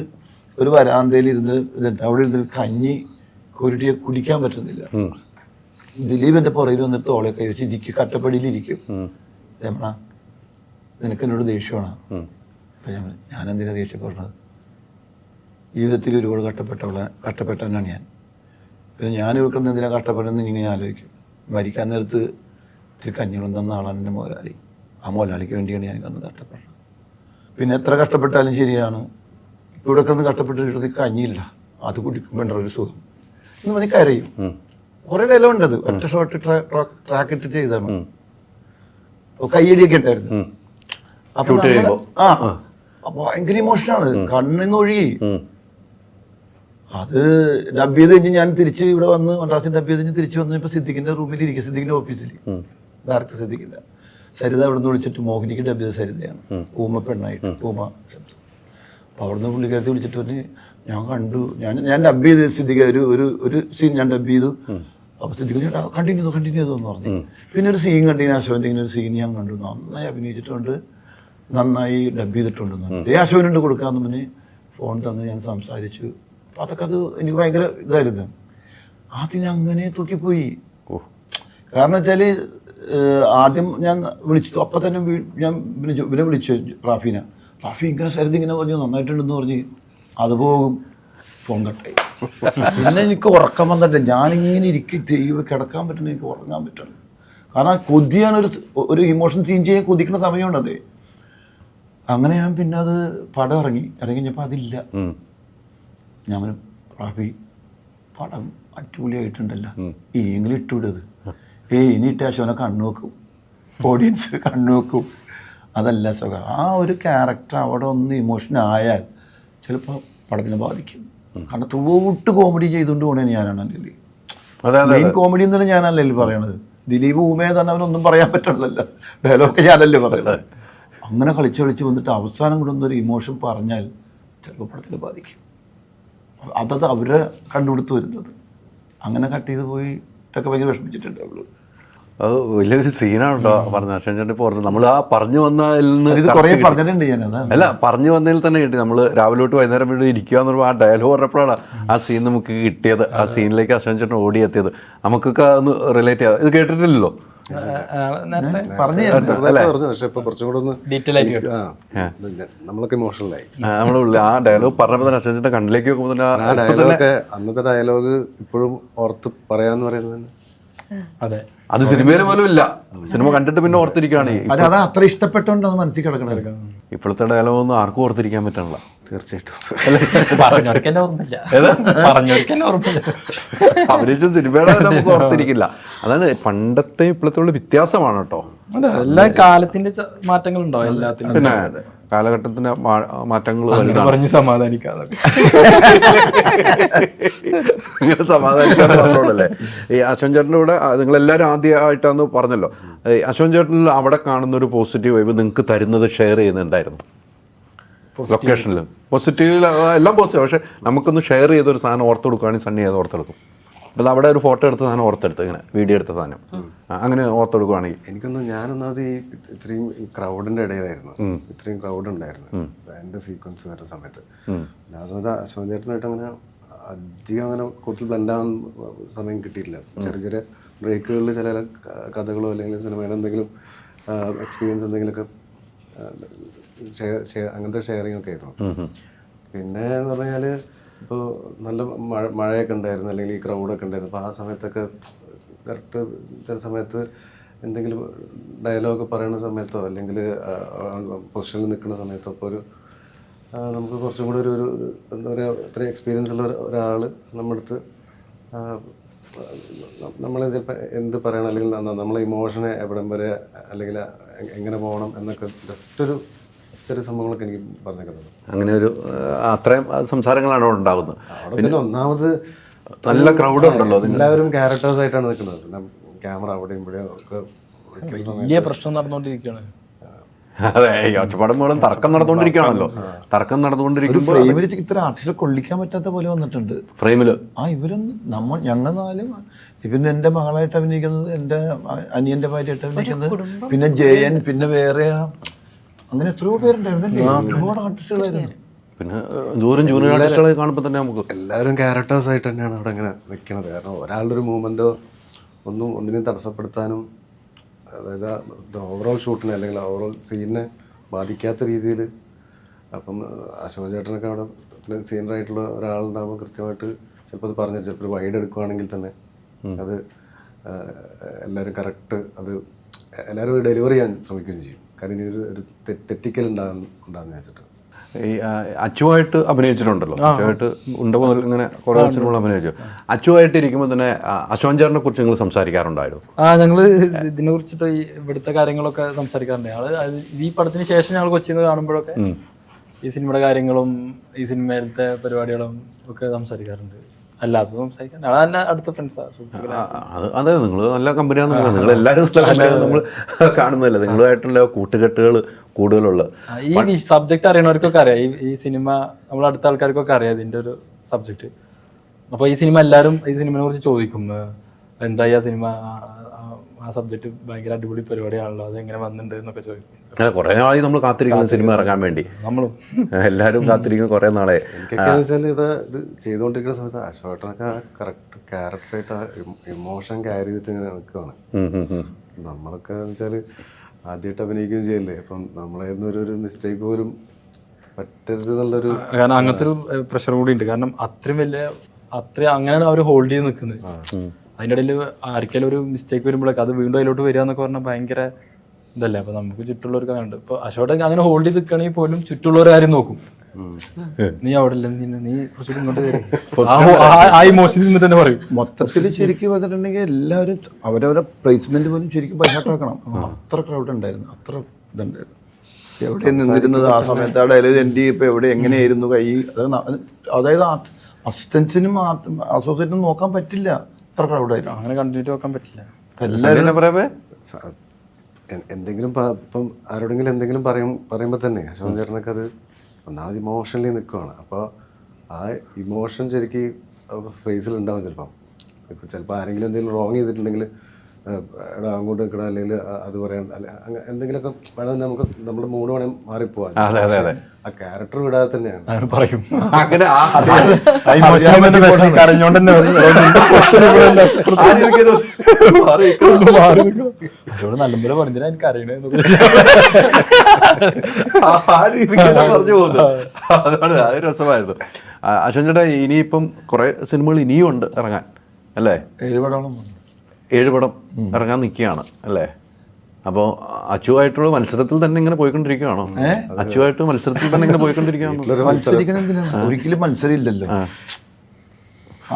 ഒരു വരാന്തയിൽ ഇരുന്ന് ഇതുണ്ട്, അവിടെ ഇരുന്ന് കഞ്ഞി കോരിട്ടിയെ കുടിക്കാൻ പറ്റുന്നില്ല. ദിലീപ് എൻ്റെ പുറയിൽ വന്നിട്ട് തോളെ കൈ വെച്ച് ഇരിക്കും, കട്ടപ്പടിയിലിരിക്കും. രമണ നിനക്ക് എന്നോട് ദേഷ്യമാണ്. അപ്പം ഞാൻ എന്തിനാ ദേഷ്യപ്പെടുന്നത്? ജീവിതത്തിൽ ഒരുപാട് കഷ്ടപ്പെട്ടവനാണ് ഞാൻ. പിന്നെ ഞാൻ ഇവിടുന്ന് എന്തിനാ കഷ്ടപ്പെടുന്നത് ഇങ്ങനെ ആലോചിക്കും. മരിക്കാൻ നേരത്ത് ഇത്തിരി കഞ്ഞികളും തന്ന ആളാണ് എൻ്റെ മുതലാളി. ആ മുതലാളിക്ക് വേണ്ടിയാണ് ഞാൻ കന്ന് കഷ്ടപ്പെടുന്നത്. പിന്നെ എത്ര കഷ്ടപ്പെട്ടാലും ശരിയാണ്, ഇപ്പോൾ ഇവിടെ കിടന്ന് കഷ്ടപ്പെട്ടിട്ട് കഞ്ഞിയില്ല, അത് കുടിക്കുമ്പോൾ ഒരു സുഖം എന്ന് പറഞ്ഞ് കരയും. കുറേ ഡയലോഗ് ഉണ്ട്, അത് ഒറ്റ ഷോട്ട് ട്രാക്ക് ഇട്ട് ചെയ്താണ്. കയ്യടിയൊക്കെ ഉണ്ടായിരുന്നു. അപ്പൊ ഭയങ്കര ഇമോഷനാണ്, കണ്ണിന്ന് ഒഴുകി. അത് ഡബ് ചെയ്ത് കഴിഞ്ഞ് ഞാൻ തിരിച്ച് ഇവിടെ വന്ന് മദ്രാസിൽ ഡബ് ചെയ്ത് കഴിഞ്ഞ് തിരിച്ച് വന്നപ്പോൾ സിദ്ദിഖിന്റെ റൂമിൽ ഇരിക്കുക, സിദ്ദിഖിന്റെ ഓഫീസിൽ, ഡയറക്ടർ സിദ്ദിഖില്ല. സരിത അവിടെ നിന്ന് വിളിച്ചിട്ട് മോഹിനിക്ക് ഡബ് ചെയ്ത സരിതയാണ്, ഊമ പെണ്ണായിട്ട്, ഊമ ശബ്ദം. അപ്പോൾ അവിടെ നിന്ന് പുള്ളിക്കാരത്തെ വിളിച്ചിട്ട് പറഞ്ഞ് ഞാൻ കണ്ടു, ഞാൻ ഡബ് ചെയ്ത് സിദ്ദിഖ് ഒരു സീൻ ഞാൻ ഡബ് ചെയ്തു. അപ്പോൾ സിദ്ദിഖ് കണ്ടിന്യൂ ചെയ്തു എന്ന് പറഞ്ഞു. പിന്നെ ഒരു സീൻ കണ്ടിന് അശോകൻ്റെ ഇങ്ങനെ ഒരു സീൻ ഞാൻ കണ്ടു, നന്നായി അഭിനയിച്ചിട്ടുണ്ട്, നന്നായി ഡബ് ചെയ്തിട്ടുണ്ടെന്ന്. അതേ അശോകനുണ്ട് കൊടുക്കാമെന്ന് പറഞ്ഞ് ഫോൺ തന്ന് ഞാൻ സംസാരിച്ചു. അപ്പോൾ അതൊക്കെ അത് എനിക്ക് ഭയങ്കര ഇതായിരുന്നു. ആദ്യം ഞാൻ അങ്ങനെ തൂക്കിപ്പോയി. കാരണം വെച്ചാൽ ആദ്യം ഞാൻ വിളിച്ചു, അപ്പം തന്നെ ഞാൻ ഇവനെ വിളിച്ചു റാഫി ഇങ്ങനെ സരിത് ഇങ്ങനെ പറഞ്ഞു നന്നായിട്ടുണ്ടെന്ന് പറഞ്ഞ് അത് പോകും, ഫോൺ കട്ടായി. പിന്നെ എനിക്ക് ഉറക്കം വന്നിട്ട് ഞാനിങ്ങനെ കിടക്കാൻ പറ്റുന്ന, എനിക്ക് ഉറങ്ങാൻ പറ്റണം. കാരണം കൊതിയാണ്, ഒരു ഇമോഷൻ സീൻ ചെയ്യാൻ കൊതിക്കുന്ന സമയമുണ്ട് അത്. അങ്ങനെ ഞാൻ പിന്നെ അത് പടം ഇറങ്ങി കഴിഞ്ഞപ്പോൾ അതില്ല. ഞാൻ റാഫി പടം അടിപൊളിയായിട്ടുണ്ടല്ലോ, ഇനിയെങ്കിലും ഇട്ടുവിടത്. ഇനി ഇട്ട അശോനെ കണ്ണുവെക്കും, ഓഡിയൻസ് കണ്ണുവെക്കും. അതല്ല സുഖം. ആ ഒരു ക്യാരക്ടർ അവിടെ ഒന്ന് ഇമോഷൻ ആയാൽ ചിലപ്പോൾ പടത്തിനെ ബാധിക്കും. കാരണം ത്രൂഔട്ട് കോമഡി ചെയ്തുകൊണ്ട് പോകണേ ഞാനാണ് അതിൽ മെയിൻ കോമഡി എന്ന് തന്നെ ഞാനല്ലല്ലോ പറയണത്. ദിലീപ് ഊമയെ തന്നെ അവനൊന്നും പറയാൻ പറ്റില്ലല്ലോ, ഡയലോഗ് ഞാനല്ലേ പറയണത്. അങ്ങനെ കളിച്ച് വന്നിട്ട് അവസാനം കൂടെ ഒന്നൊരു ഇമോഷൻ പറഞ്ഞാൽ ചിലപ്പോൾ പടത്തിനെ ബാധിക്കും. അതത് അവരെ കണ്ടുപിടുത്ത് വരുന്നത്. അങ്ങനെ കട്ട് ചെയ്ത് പോയിട്ടൊക്കെ ഭയങ്കര വിഷമിച്ചിട്ടുണ്ട് അവള്. അത് വലിയൊരു സീനാണോ പറഞ്ഞ അശ്വൻ പറഞ്ഞു. നമ്മൾ ആ പറഞ്ഞു വന്നതിൽ നിന്ന് ഇത് കുറേ പറഞ്ഞിട്ടുണ്ട് ഞാൻ. അല്ല, പറഞ്ഞു വന്നതിൽ തന്നെ കിട്ടി. നമ്മൾ രാവിലെ തൊട്ട് വൈകുന്നേരം വീണ്ടും ഇരിക്കുക എന്ന് പറയുമ്പോൾ ആ ഡയലോഗ് പറഞ്ഞപ്പോഴാണ് ആ സീൻ നമുക്ക് കിട്ടിയത്. ആ സീനിലേക്ക് അശ്വൻ ചേട്ടൻ ഓടിയെത്തിയത് നമുക്കൊക്കെ ഒന്ന് റിലേറ്റ് ചെയ്യാം. ഇത് കേട്ടിട്ടില്ലല്ലോ, നമ്മളൊക്കെ ഇമോഷണലായി. നമ്മൾ ആ ഡയലോഗ് പറഞ്ഞപ്പോൾ തന്നെ അശ്വൻ ചേട്ടൻ കണ്ണിലേക്ക് നോക്കുമ്പോൾ ആ ഡയലോഗ്, അന്നത്തെ ഡയലോഗ് ഇപ്പോഴും ഓർത്ത് പറയാന്ന് പറയുന്നത്. അതെ, അത് സിനിമയിൽ പോലും ഇല്ല. സിനിമ കണ്ടിട്ട് പിന്നെ ഓർത്തിരിക്കുകയാണ്. അത് അത്ര ഇഷ്ടപ്പെട്ടോണ്ട് അത് മനസ്സിൽ കിടക്കണത്. ഇപ്പോഴത്തെ ഡയലോഗ് ഒന്നും ആർക്കും ഓർത്തിരിക്കാൻ പറ്റണില്ല. തീർച്ചയായിട്ടും അഭിനയിച്ച സിനിമയുടെ നമുക്ക് ഓർത്തിരിക്കില്ല. അതാണ് പണ്ടത്തെ ഇപ്പോഴത്തെ വ്യത്യാസമാണ് കേട്ടോ. എല്ലാ കാലത്തിന്റെ മാറ്റങ്ങളുണ്ടോ എല്ലാത്തിനും. പിന്നെ കാലഘട്ടത്തിന്റെ മാറ്റങ്ങൾ പറഞ്ഞ് സമാധാനിക്കാതെ ഇങ്ങനെ സമാധാനിക്കാതെ പറഞ്ഞോളല്ലേ. ഈ അശ്വൻ ചേട്ടൻ്റെ കൂടെ നിങ്ങളെല്ലാവരും ആദ്യമായിട്ടാന്ന് പറഞ്ഞല്ലോ. അശ്വൻ ചേട്ടനിൽ അവിടെ കാണുന്ന ഒരു പോസിറ്റീവ് വൈബ് നിങ്ങൾക്ക് തരുന്നത് ഷെയർ ചെയ്യുന്നുണ്ടായിരുന്നു ലൊക്കേഷനിൽ? പോസിറ്റീവ് എല്ലാം പോസിറ്റീവ്, പക്ഷെ നമുക്കൊന്ന് ഷെയർ ചെയ്തൊരു സാധനം ഓർത്ത് കൊടുക്കുകയാണെങ്കിൽ സണ്ണി അത് ഓർത്തെടുക്കും. അപ്പോൾ അവിടെ ഒരു ഫോട്ടോ എടുത്ത സാധനം ഓർത്തെടുത്ത് ഇങ്ങനെ വീഡിയോ എടുത്ത സാധനം അങ്ങനെ ഓർത്തെടുക്കുകയാണെങ്കിൽ എനിക്കൊന്നും, ഞാനൊന്നാമത് ഈ ഇത്രയും ക്രൗഡിൻ്റെ ഇടയിലായിരുന്നു, ഇത്രയും ക്രൗഡ് ഉണ്ടായിരുന്നു എൻ്റെ സീക്വൻസ് വരുന്ന സമയത്ത്. ആ സമയത്ത് അശ്വൻ ചേട്ടനായിട്ട് അങ്ങനെ അധികം അങ്ങനെ കൂടുതൽ ബ്ലെൻഡാവാൻ സമയം കിട്ടിയിട്ടില്ല. ചെറിയ ചെറിയ ബ്രേക്കുകളിൽ ചില കഥകളോ അല്ലെങ്കിൽ സിനിമയുടെ എന്തെങ്കിലും എക്സ്പീരിയൻസ് എന്തെങ്കിലുമൊക്കെ അങ്ങനത്തെ ഷെയറിങ് ഒക്കെ ആയിരുന്നു. പിന്നെ എന്ന് പറഞ്ഞാൽ ഇപ്പോൾ നല്ല മഴയൊക്കെ ഉണ്ടായിരുന്നു, അല്ലെങ്കിൽ ഈ ക്രൗഡൊക്കെ ഉണ്ടായിരുന്നു. അപ്പോൾ ആ സമയത്തൊക്കെ കറക്റ്റ് ചില സമയത്ത് എന്തെങ്കിലും ഡയലോഗ് പറയുന്ന സമയത്തോ അല്ലെങ്കിൽ പൊസിഷനിൽ നിൽക്കുന്ന സമയത്തോ അപ്പോൾ ഒരു നമുക്ക് കുറച്ചും കൂടി ഒരു എന്താ പറയുക, ഇത്രയും എക്സ്പീരിയൻസ് ഉള്ള ഒരാൾ നമ്മുടെ അടുത്ത് നമ്മൾ ചിലപ്പോൾ എന്ത് പറയണം അല്ലെങ്കിൽ നമ്മളെ ഇമോഷനെ എവിടം വരെ അല്ലെങ്കിൽ എങ്ങനെ പോകണം എന്നൊക്കെ ജസ്റ്റ് ഒരു ചെറിയ സംഭവങ്ങളൊക്കെ എനിക്ക് പറഞ്ഞേക്കുന്നത്. അങ്ങനെ ഒരു അത്രയും സംസാരങ്ങളാണ് അവിടെ ഉണ്ടാകുന്നത്. അവിടെ പിന്നെ ഒന്നാമത് നല്ല ക്രൗഡ് ഉണ്ടല്ലോ. എല്ലാവരും ക്യാരക്ടേഴ്സ് ആയിട്ടാണ് നിൽക്കുന്നത്. പിന്നെ ക്യാമറ അവിടെയും ഇവിടെയും ഒക്കെ വലിയ പ്രശ്നം നടന്നുകൊണ്ടിരിക്കുകയാണ്. അതെ, ഒച്ചപ്പാടുമ്പോഴും തർക്കം നടന്നുകൊണ്ടിരിക്കുകയാണല്ലോ. തർക്കം നടന്നുകൊണ്ടിരിക്കുമ്പോൾ ഫ്രെയിമിൽ ഇത്ര ആർട്ടിസ്റ്റ് കൊള്ളിക്കാൻ പറ്റാത്ത പോലെ വന്നിട്ടുണ്ട് ഫ്രെയിമില്. ഇവരൊന്നും ഞങ്ങൾ നാലും പിന്നെ എൻ്റെ മകളായിട്ട് അഭിനയിക്കുന്നത്, എൻ്റെ അനിയൻ്റെ ഭാര്യയായിട്ട് അഭിനയിക്കുന്നത്, പിന്നെ ജയൻ, പിന്നെ വേറെ അങ്ങനെ എത്രയോ പേരുണ്ടായിരുന്നല്ലേ, ഒരുപാട് ആർട്ടിസ്റ്റുകളായിരുന്നു. പിന്നെ ദൂരം ജൂനിയർ ആർട്ടിസ്റ്റുകളെ കാണുമ്പോൾ തന്നെ നമുക്ക് എല്ലാവരും ക്യാരക്ടേഴ്സ് ആയിട്ട് തന്നെയാണ് അവിടെ ഇങ്ങനെ നിൽക്കുന്നത്. കാരണം ഒരാളുടെ ഒരു മൂവ്മെൻറ്റോ ഒന്നിനെയും തടസ്സപ്പെടുത്താനും, അതായത് ഓവറോൾ ഷൂട്ടിനെ അല്ലെങ്കിൽ ഓവറോൾ സീനിനെ ബാധിക്കാത്ത രീതിയിൽ. അപ്പം അശോകൻ ചേട്ടനൊക്കെ അവിടെ സീനിയറായിട്ടുള്ള ഒരാളുണ്ടാകുമ്പോൾ കൃത്യമായിട്ട് ചിലപ്പോൾ അത് പറഞ്ഞു, ചിലപ്പോൾ ഒരു വൈഡ് എടുക്കുകയാണെങ്കിൽ തന്നെ അത് എല്ലാവരും കറക്റ്റ് അത് എല്ലാവരും ഡെലിവറി ചെയ്യാൻ ശ്രമിക്കുകയും ചെയ്യും. കാരണം ഇനി ഒരു തെറ്റിക്കൽ ഉണ്ടാകുന്ന വെച്ചിട്ട്. ഈ അച്ചുവായിട്ട് അഭിനയിച്ചിട്ടുണ്ടല്ലോ. അച്ചുവായിട്ട് ഉണ്ട മുതൽ ഇങ്ങനെ കുറേ സിനിമകൾ അഭിനയിച്ചു. അച്ചുവായിട്ട് ഇരിക്കുമ്പോൾ തന്നെ അശോകൻ ചേട്ടനെ കുറിച്ച് നിങ്ങൾ സംസാരിക്കാറുണ്ടായിരുന്നു? ഞങ്ങള് ഇതിനെ കുറിച്ചിട്ട് ഈ ഇവിടുത്തെ കാര്യങ്ങളൊക്കെ സംസാരിക്കാറുണ്ട്. ഞങ്ങള് ഈ പടത്തിന് ശേഷം ഞങ്ങൾ കൊച്ചിയിൽ നിന്ന് കാണുമ്പോഴൊക്കെ ഈ സിനിമയുടെ കാര്യങ്ങളും ഈ സിനിമയിലത്തെ പരിപാടികളും ഒക്കെ സംസാരിക്കാറുണ്ട്. അല്ലാത്തത് സംസാരിക്കാൻ നല്ല അടുത്ത ഫ്രണ്ട്സാണ്. അതെ, നിങ്ങൾ നല്ല കമ്പനിയാന്ന് പറയുന്നത്. നിങ്ങൾ എല്ലാവരും നല്ല കമ്പനിയാണ് നമ്മൾ കാണുന്നില്ല. നിങ്ങളുമായിട്ടുള്ള കൂട്ടുകെട്ടുകൾ കൂടുതലുള്ള. ഈ സബ്ജക്റ്റ് അറിയണവർക്കൊക്കെ അറിയാം. ഈ സിനിമ നമ്മൾ അടുത്ത ആൾക്കാർക്കൊക്കെ അറിയാം ഇതിൻ്റെ ഒരു സബ്ജക്റ്റ്. അപ്പോൾ ഈ സിനിമ എല്ലാവരും ഈ സിനിമയെ കുറിച്ച് ചോദിക്കും, എന്തായി ആ സിനിമ, ആ സബ്ജക്റ്റ് ഭയങ്കര അടിപൊളി പരിപാടിയാണല്ലോ, അത് എങ്ങനെ വന്നിട്ടുണ്ട് എന്നൊക്കെ ചോദിക്കും. കുറേ നാളായി നമ്മൾ കാത്തിരിക്കുന്ന സിനിമ ഇറങ്ങാൻ വേണ്ടി. നമ്മളും എല്ലാവരും കാത്തിരിക്കുന്ന കുറേ നാളെ. എനിക്കൊക്കെ വെച്ചാൽ ഇവിടെ ഇത് ചെയ്തുകൊണ്ടിരിക്കുന്ന സമയത്ത് അശോകനൊക്കെ കറക്റ്റ് ക്യാരക്ടറായിട്ട് ഇമോഷൻ ക്യാരി ചെയ്തിട്ട് ഇങ്ങനെ നിൽക്കുകയാണ്. നമ്മളൊക്കെ എന്ന് വെച്ചാൽ ആദ്യമായിട്ട് അഭിനയിക്കുകയും ചെയ്യല്ലേ, അപ്പം നമ്മളായിരുന്നു ഒരു മിസ്റ്റേക്ക് പോലും പറ്റരുത് എന്നുള്ളൊരു. കാരണം അങ്ങനത്തെ ഒരു പ്രഷർ കൂടി ഉണ്ട്. കാരണം അങ്ങനെയാണ് അവർ ഹോൾഡ് ചെയ്ത് നിൽക്കുന്നത്. അതിൻ്റെ ഇടയിൽ ആർക്കെങ്കിലും ഒരു മിസ്റ്റേക്ക് വരുമ്പോഴൊക്കെ അത് വീണ്ടും അതിലോട്ട് വരിക എന്നൊക്കെ പറഞ്ഞാൽ ഭയങ്കര ഇതല്ലേ. അപ്പൊ നമുക്ക് ചുറ്റുള്ളവർക്ക് അങ്ങനെ ഉണ്ട്. ഇപ്പൊ അശോകൻ അങ്ങനെ ഹോൾഡ് ചെയ്ത് നിൽക്കുകയാണെങ്കിൽ പോലും ചുറ്റുള്ളവർ കാര്യം നോക്കും. നീ അവിടെ ഇല്ല, നീ കുറച്ചുകൂടി ഇങ്ങോട്ട് വരും, ആ ഇമോഷനിൽ നിന്നിട്ട് തന്നെ പറയും. മൊത്തത്തിൽ ശരിക്കും വന്നിട്ടുണ്ടെങ്കിൽ എല്ലാവരും അവരവരെ പ്ലേസ്മെന്റ് പോലും ശരിക്കും ബൈഹാർട്ടാക്കണം. അത്ര ക്രൗഡ് ഉണ്ടായിരുന്നു, അത്ര ഇതുണ്ടായിരുന്നു. എവിടെ നിന്നിരുന്നത് ആ സമയത്ത് ആ ഡയലോഗ് എൻ്റെ ഇപ്പൊ എവിടെ എങ്ങനെയായിരുന്നു കൈ, അതായത് അസിസ്റ്റൻസിനും അസോസിയേറ്റിനും നോക്കാൻ പറ്റില്ല, അത്ര ക്രൗഡായിരുന്നു. അങ്ങനെ കണ്ടിട്ട് നോക്കാൻ പറ്റില്ല. എല്ലാവരും പറയാമേ എന്തെങ്കിലും ഇപ്പം ആരോടെങ്കിലും എന്തെങ്കിലും പറയുമ്പോൾ തന്നെ അശോകൻ ചേട്ടനൊക്കെ അത് ഒന്നാമത് ഇമോഷണലി നിൽക്കുകയാണ്. അപ്പോൾ ആ ഇമോഷൻ ശരിക്കും ഫേസിലുണ്ടാവും. ചിലപ്പോൾ ആരെങ്കിലും എന്തെങ്കിലും റോങ് ചെയ്തിട്ടുണ്ടെങ്കിൽ എടാ അങ്ങോട്ട് നിൽക്കണം, അല്ലെങ്കിൽ അത് പറയാൻ എന്തെങ്കിലുമൊക്കെ വേണമെങ്കിൽ നമുക്ക് നമ്മുടെ മൂഡ് വേണമെങ്കിൽ മാറിപ്പോവാൻ. ആ ക്യാരക്ടർ വിടാതെ തന്നെയാണ് പറയും. അങ്ങനെ നല്ലപോലെ പറഞ്ഞാൽ എനിക്ക് അറിയണേ പറഞ്ഞു പോകുന്നു. അതാണ് അത് രസമായിരുന്നു. അശോകൻ ചേട്ടാ, ഇനിയിപ്പം കുറെ സിനിമകൾ ഇനിയും ഉണ്ട് ഇറങ്ങാൻ അല്ലേ? 7 പടം ഇറങ്ങാൻ നിൽക്കുകയാണ് അല്ലേ? അപ്പോൾ അച്ചുവായിട്ടുള്ള മത്സരത്തിൽ തന്നെ ഇങ്ങനെ പോയിക്കൊണ്ടിരിക്കുകയാണോ? അച്ചുവായിട്ട് മത്സരത്തിൽ തന്നെ ഇങ്ങനെ പോയിക്കൊണ്ടിരിക്കുകയാണോ? ഒരിക്കലും മത്സരം ഇല്ലല്ലോ,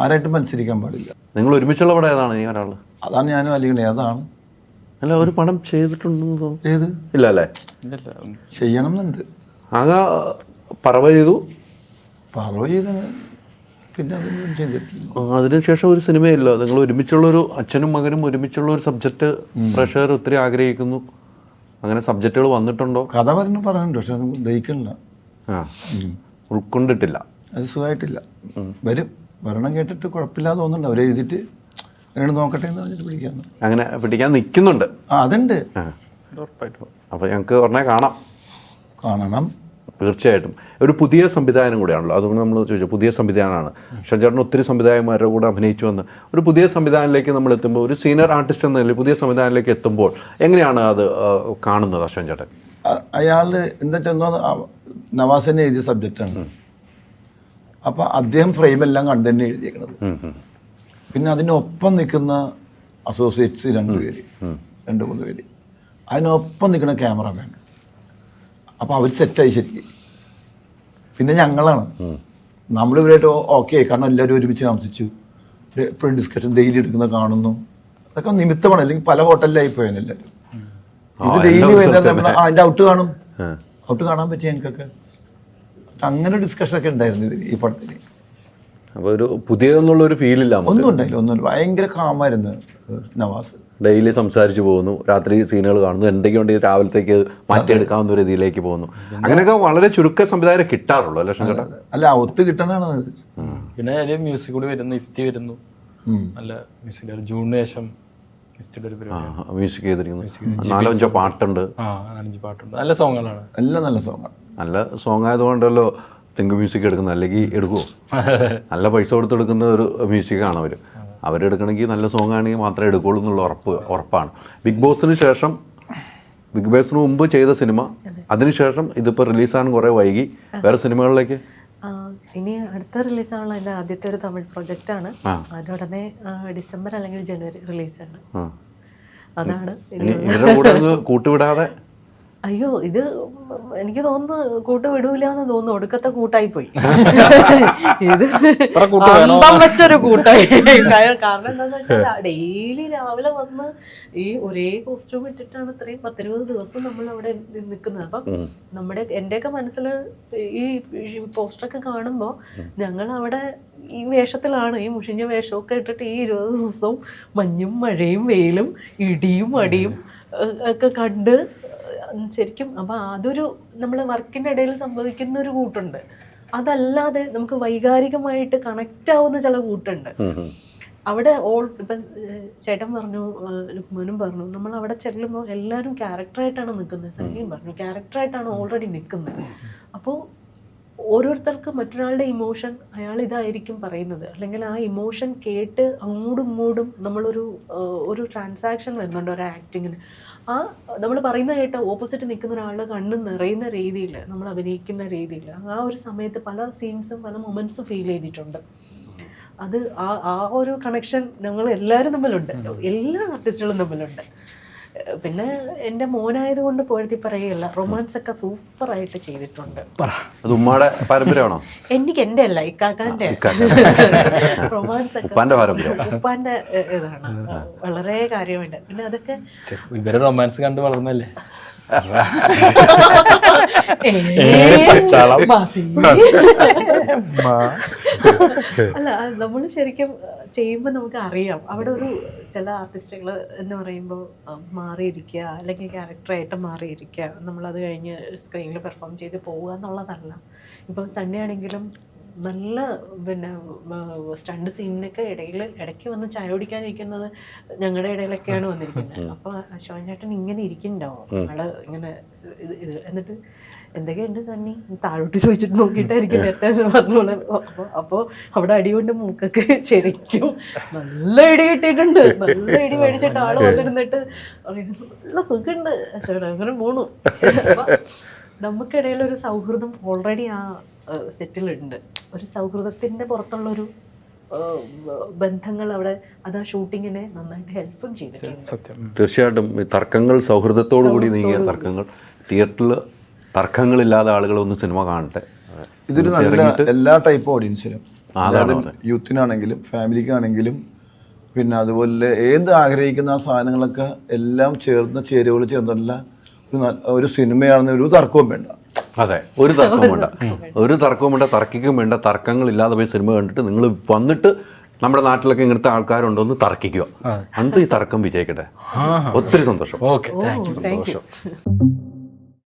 ആരായിട്ട് മത്സരിക്കാൻ പാടില്ല. നിങ്ങൾ ഒരുമിച്ചുള്ള പടം ഏതാണ്? ഈ ഒരാൾ അതാണ് ഞാനും അലിക്കണേ. അതാണ് അല്ല, ഒരു പടം ചെയ്തിട്ടുണ്ടെന്ന് തോന്നുന്നു. ഏത്? ഇല്ല അല്ലേ? ചെയ്യണം എന്നുണ്ട്. ആകെ പറവ ചെയ്തു. പിന്നെ അതൊന്നും ചെയ്തിട്ടില്ല. അതിനുശേഷം ഒരു സിനിമയില്ല. നിങ്ങൾ ഒരുമിച്ചുള്ളൊരു അച്ഛനും മകനും ഒരുമിച്ചുള്ള ഒരു സബ്ജക്റ്റ് പ്രേക്ഷകർ ഒത്തിരി ആഗ്രഹിക്കുന്നു. അങ്ങനെ സബ്ജക്റ്റുകൾ വന്നിട്ടുണ്ടോ? കഥ പറയുന്നുണ്ട്, പക്ഷെ അത് ദഹിക്കണില്ല, ഉൾക്കൊണ്ടിട്ടില്ല, അത് സുഖമായിട്ടില്ല. വരണം കേട്ടിട്ട് കുഴപ്പമില്ലാതെ തോന്നുന്നുണ്ട്. അവരെഴുതിയിട്ട് അങ്ങനെ നോക്കട്ടെ എന്ന് പറഞ്ഞിട്ട് പിടിക്കാന്ന്, അങ്ങനെ പിടിക്കാൻ നിൽക്കുന്നുണ്ട്. അതുണ്ട് ഉറപ്പായിട്ടും. അപ്പോൾ ഞങ്ങൾക്ക് ഉടനെ കാണണം. തീർച്ചയായിട്ടും. ഒരു പുതിയ സംവിധാനം കൂടെയാണല്ലോ, അതുകൊണ്ട് നമ്മൾ ചോദിച്ചു. പുതിയ സംവിധാനമാണ്. ചേട്ടൻ ഒത്തിരി സംവിധായകന്മാരുടെ കൂടെ അഭിനയിച്ചു വന്ന് ഒരു പുതിയ സംവിധാനത്തിലേക്ക് നമ്മൾ എത്തുമ്പോൾ, ഒരു സീനിയർ ആർട്ടിസ്റ്റ് എന്ന നിലയിൽ പുതിയ സംവിധാനത്തിലേക്ക് എത്തുമ്പോൾ എങ്ങനെയാണ് അത് കാണുന്നത് അശ്വൻ ചേട്ടൻ? അയാൾ എന്താ വെച്ചാൽ നവാസിനെ എഴുതിയ സബ്ജക്റ്റാണ്. അപ്പം അദ്ദേഹം ഫ്രെയിമെല്ലാം കണ്ടു തന്നെ എഴുതിയേക്കണത്. പിന്നെ അതിനൊപ്പം നിൽക്കുന്ന അസോസിയേറ്റ്സ് 2 പേര്, 2-3 പേര്, അതിനൊപ്പം നിൽക്കുന്ന ക്യാമറമാൻ. അപ്പോൾ അവർ സെറ്റായി ശരിക്കും. പിന്നെ ഞങ്ങളാണ്, നമ്മളിവരായിട്ട് ഓക്കെ, കാരണം എല്ലാവരും ഒരുമിച്ച് താമസിച്ചു, എപ്പോഴും ഡിസ്കഷൻ ഡെയിലി എടുക്കുന്ന കാണുന്നു. അതൊക്കെ നിമിത്തമാണ്. അല്ലെങ്കിൽ പല ഹോട്ടലിലായി പോയാൽ എല്ലാവരും ഇത് ഡെയിലി വരുന്നത് നമ്മൾ അതിൻ്റെ ഔട്ട് കാണും. ഔട്ട് കാണാൻ പറ്റിയ ഞങ്ങൾക്കൊക്കെ. അങ്ങനെ ഡിസ്കഷനൊക്കെ ഉണ്ടായിരുന്നു ഇതിന്, ഈ പടത്തിന്. അപ്പോൾ ഒരു പുതിയതെന്നുള്ളൊരു ഫീലില്ല നമുക്ക്. ഒന്നും ഉണ്ടായില്ല, ഒന്നുമില്ല. ഭയങ്കര കാമായിരുന്നു നവാസ്. ഡെയിലി സംസാരിച്ച് പോകുന്നു, രാത്രി സീനുകൾ കാണുന്നു, എന്തൊക്കെയുണ്ടെങ്കിൽ രാവിലത്തേക്ക് മാറ്റിയെടുക്കാവുന്ന ഒരു രീതിയിലേക്ക് പോകുന്നു. അങ്ങനെയൊക്കെ വളരെ ചുരുക്ക സംവിധായകരെ കിട്ടാറുള്ളൂ അല്ലേ ചേട്ടാ? അല്ല, ഒത്ത് കിട്ടണതാണ്. പിന്നെ അതിൽ മ്യൂസിക് കൂടി വരുന്നു, ഇഫ്തി വരുന്നു, നല്ല മ്യൂസിക്. ജൂണിന് ശേഷം ഇഫ്തിയുടെ ഒരു പരിപാടി മ്യൂസിക് ചെയ്തിരിക്കുന്നു. 4-5 പാട്ടുണ്ട്. 4-5 പാട്ടുണ്ട്. നല്ല സോങ്ങുകളാണ്, എല്ലാം നല്ല സോങ്ങാണ്. നല്ല സോങ് ആയതുകൊണ്ടല്ലോ തെങ്ക് മ്യൂസിക് എടുക്കുന്നത്. അല്ലെങ്കിൽ എടുക്കുമോ? നല്ല പൈസ കൊടുത്തെടുക്കുന്ന ഒരു മ്യൂസിക്കാണ് അവരെടുക്കണമെങ്കിൽ നല്ല സോങ് ആണെങ്കിൽ മാത്രമേ എടുക്കുള്ളൂ എന്നുള്ള ഉറപ്പാണ്. ബിഗ് ബോസിന് ശേഷം, ബിഗ് ബോസിന് മുമ്പ് ചെയ്ത സിനിമ, അതിനുശേഷം ഇതിപ്പോൾ റിലീസാകാൻ കുറേ വൈകി. വേറെ സിനിമകളിലേക്ക് ഇനി അടുത്ത റിലീസാണുള്ള എൻ്റെ ആദ്യത്തെ ഒരു തമിഴ് പ്രൊജക്റ്റാണ്. അതുടനെ ഡിസംബർ അല്ലെങ്കിൽ ജനുവരി റിലീസാണ്. അതാണ് ഇതിൻ്റെ കൂടെ കൂട്ടുവിടാതെ. അയ്യോ, ഇത് എനിക്ക് തോന്നുന്നു കൂട്ട് വിടൂല എന്ന് തോന്നുന്നു. ഒടുക്കത്തെ കൂട്ടായി പോയി ഇത്. അന്തം വെച്ചൊരു കൂട്ടായി. കാരണം എന്താന്ന് വെച്ചാൽ ഡെയിലി രാവിലെ വന്ന് ഈ ഒരേ കോസ്റ്റ്യൂം ഇട്ടിട്ടാണ് ഇത്രയും 10-20 ദിവസം നമ്മൾ അവിടെ നിൽക്കുന്നത്. അപ്പം എൻ്റെയൊക്കെ മനസ്സിൽ ഈ പോസ്റ്ററൊക്കെ കാണുമ്പോൾ ഞങ്ങൾ അവിടെ ഈ വേഷത്തിലാണ്, ഈ മുഷിഞ്ഞ വേഷമൊക്കെ ഇട്ടിട്ട് ഈ 20 ദിവസവും മഞ്ഞും മഴയും വെയിലും ഇടിയും അടിയും ഒക്കെ കണ്ട് ശരിക്കും. അപ്പം അതൊരു നമ്മൾ വർക്കിൻ്റെ ഇടയിൽ സംഭവിക്കുന്ന ഒരു കൂട്ടുണ്ട്. അതല്ലാതെ നമുക്ക് വൈകാരികമായിട്ട് കണക്റ്റ് ആവുന്ന ചില കൂട്ടുണ്ട് അവിടെ. ഇപ്പം ചേട്ടൻ പറഞ്ഞു, ലുക്മാനും പറഞ്ഞു, നമ്മൾ അവിടെ ചെല്ലുമ്പോൾ എല്ലാവരും ക്യാരക്ടറായിട്ടാണ് നിൽക്കുന്നത്. സണ്ണിയും പറഞ്ഞു ക്യാരക്ടറായിട്ടാണ് ഓൾറെഡി നിൽക്കുന്നത്. അപ്പോൾ ഓരോരുത്തർക്ക് മറ്റൊരാളുടെ ഇമോഷൻ അയാൾ ഇതായിരിക്കും പറയുന്നത്, അല്ലെങ്കിൽ ആ ഇമോഷൻ കേട്ട് അങ്ങോട്ടും ഇങ്ങോട്ടും നമ്മളൊരു ട്രാൻസാക്ഷൻ വരുന്നുണ്ട് ഒരു ആക്ടിങ്ങിന്. ആ നമ്മൾ പറയുന്നത് കേട്ട് ഓപ്പോസിറ്റ് നിൽക്കുന്ന ഒരാളുടെ കണ്ണ് നിറയുന്ന രീതിയിൽ, നമ്മൾ അഭിനയിക്കുന്ന രീതിയിൽ ആ ഒരു സമയത്ത് പല സീൻസും പല മൊമെൻറ്റ്സും ഫീൽ ചെയ്തിട്ടുണ്ട്. അത് ആ ഒരു കണക്ഷൻ ഞങ്ങൾ എല്ലാവരും തമ്മിലുണ്ട്, എല്ലാ ആർട്ടിസ്റ്റുകളും തമ്മിലുണ്ട്. പിന്നെ എൻ്റെ മോനായതുകൊണ്ട് പുകഴ്ത്തി പറയുകയല്ല, റൊമാൻസ് ഒക്കെ സൂപ്പറായിട്ട് ചെയ്തിട്ടുണ്ട്. അത് ഉമ്മയുടെ പാരമ്പര്യമാണോ? എനിക്ക് എൻ്റെ അല്ല, ഇക്കാക്കാൻ്റെ റൊമാൻസ് ഒക്കെ ഉപ്പാൻ്റെ ഇതാണ്, വളരെ കാര്യമായിട്ട്. പിന്നെ അതൊക്കെ ഇവരെ റൊമാൻസ് കണ്ട് വളർന്നല്ലേ. അല്ല, നമ്മൾ ശരിക്കും ചെയ്യുമ്പോൾ നമുക്ക് അറിയാം അവിടെ ഒരു ചില ആർട്ടിസ്റ്റുകൾ എന്ന് പറയുമ്പോൾ മാറിയിരിക്കുക, അല്ലെങ്കിൽ ക്യാരക്ടറായിട്ട് മാറിയിരിക്കുക, നമ്മളത് കഴിഞ്ഞ് സ്ക്രീനിൽ പെർഫോം ചെയ്ത് പോവുക എന്നുള്ളതല്ല. ഇപ്പം സണ്ണി ആണെങ്കിലും നല്ല പിന്നെ സ്റ്റണ്ട് സീനിനൊക്കെ ഇടയ്ക്ക് വന്ന് ചായ കുടിക്കാനിരിക്കുന്നത് ഞങ്ങളുടെ ഇടയിലൊക്കെയാണ് വന്നിരിക്കുന്നത്. അപ്പോൾ അശോകൻ ചേട്ടൻ ഇങ്ങനെ ഇരിക്കുന്നുണ്ടാവും, ആള് ഇങ്ങനെ ഇത് എന്നിട്ട് എന്തൊക്കെയുണ്ട് സണ്ണി താഴോട്ട് ചോദിച്ചിട്ട് നോക്കിയിട്ടായിരിക്കും നേരത്തെ പറഞ്ഞോളെ. അപ്പോൾ അവിടെ അടികൊണ്ട് മൂക്കൊക്കെ ശരിക്കും നല്ല ഇടി കിട്ടിയിട്ടുണ്ട്. നല്ല ഇടി മേടിച്ചിട്ട് ആള് വന്നിരുന്നിട്ട് നല്ല സുഖമുണ്ട് അശോകൻ, അങ്ങനെ പോണു. നമുക്കിടയിൽ ഒരു സൗഹൃദം ഓൾറെഡി ആ സെറ്റിലുണ്ട്. ഒരു സൗഹൃദത്തിൻ്റെ പുറത്തുള്ളൊരു ബന്ധങ്ങൾ അവിടെ അത് ആ ഷൂട്ടിങ്ങിനെ നന്നായിട്ട് ഹെൽപ്പും ചെയ്തിട്ടുണ്ട്. തീർച്ചയായിട്ടും ഈ തർക്കങ്ങൾ സൗഹൃദത്തോടു കൂടി നീങ്ങിയ തർക്കങ്ങൾ, തിയേറ്ററിൽ തർക്കങ്ങളില്ലാതെ ആളുകളൊന്ന് സിനിമ കാണട്ടെ. ഇതൊരു നല്ല എല്ലാ ടൈപ്പ് ഓഡിയൻസിനും, യൂത്തിനാണെങ്കിലും ഫാമിലിക്കാണെങ്കിലും, പിന്നെ അതുപോലെ ഏത് ആഗ്രഹിക്കുന്ന ആ സാധനങ്ങളൊക്കെ എല്ലാം ചേരുവകൾ ചേർന്നല്ല ഒരു സിനിമയാണെന്ന് ഒരു തർക്കവും വേണ്ട. അതെ, ഒരു തർക്കവും വേണ്ട, തർക്കിക്കും വേണ്ട. തർക്കങ്ങളില്ലാതെ പോയി സിനിമ കണ്ടിട്ട് നിങ്ങൾ വന്നിട്ട് നമ്മുടെ നാട്ടിലൊക്കെ ഇങ്ങനത്തെ ആൾക്കാരുണ്ടോ എന്ന് തർക്കിക്കുക. അന്ന് ഈ തർക്കം വിജയിക്കട്ടെ. ഒത്തിരി സന്തോഷം. Okay, thank you.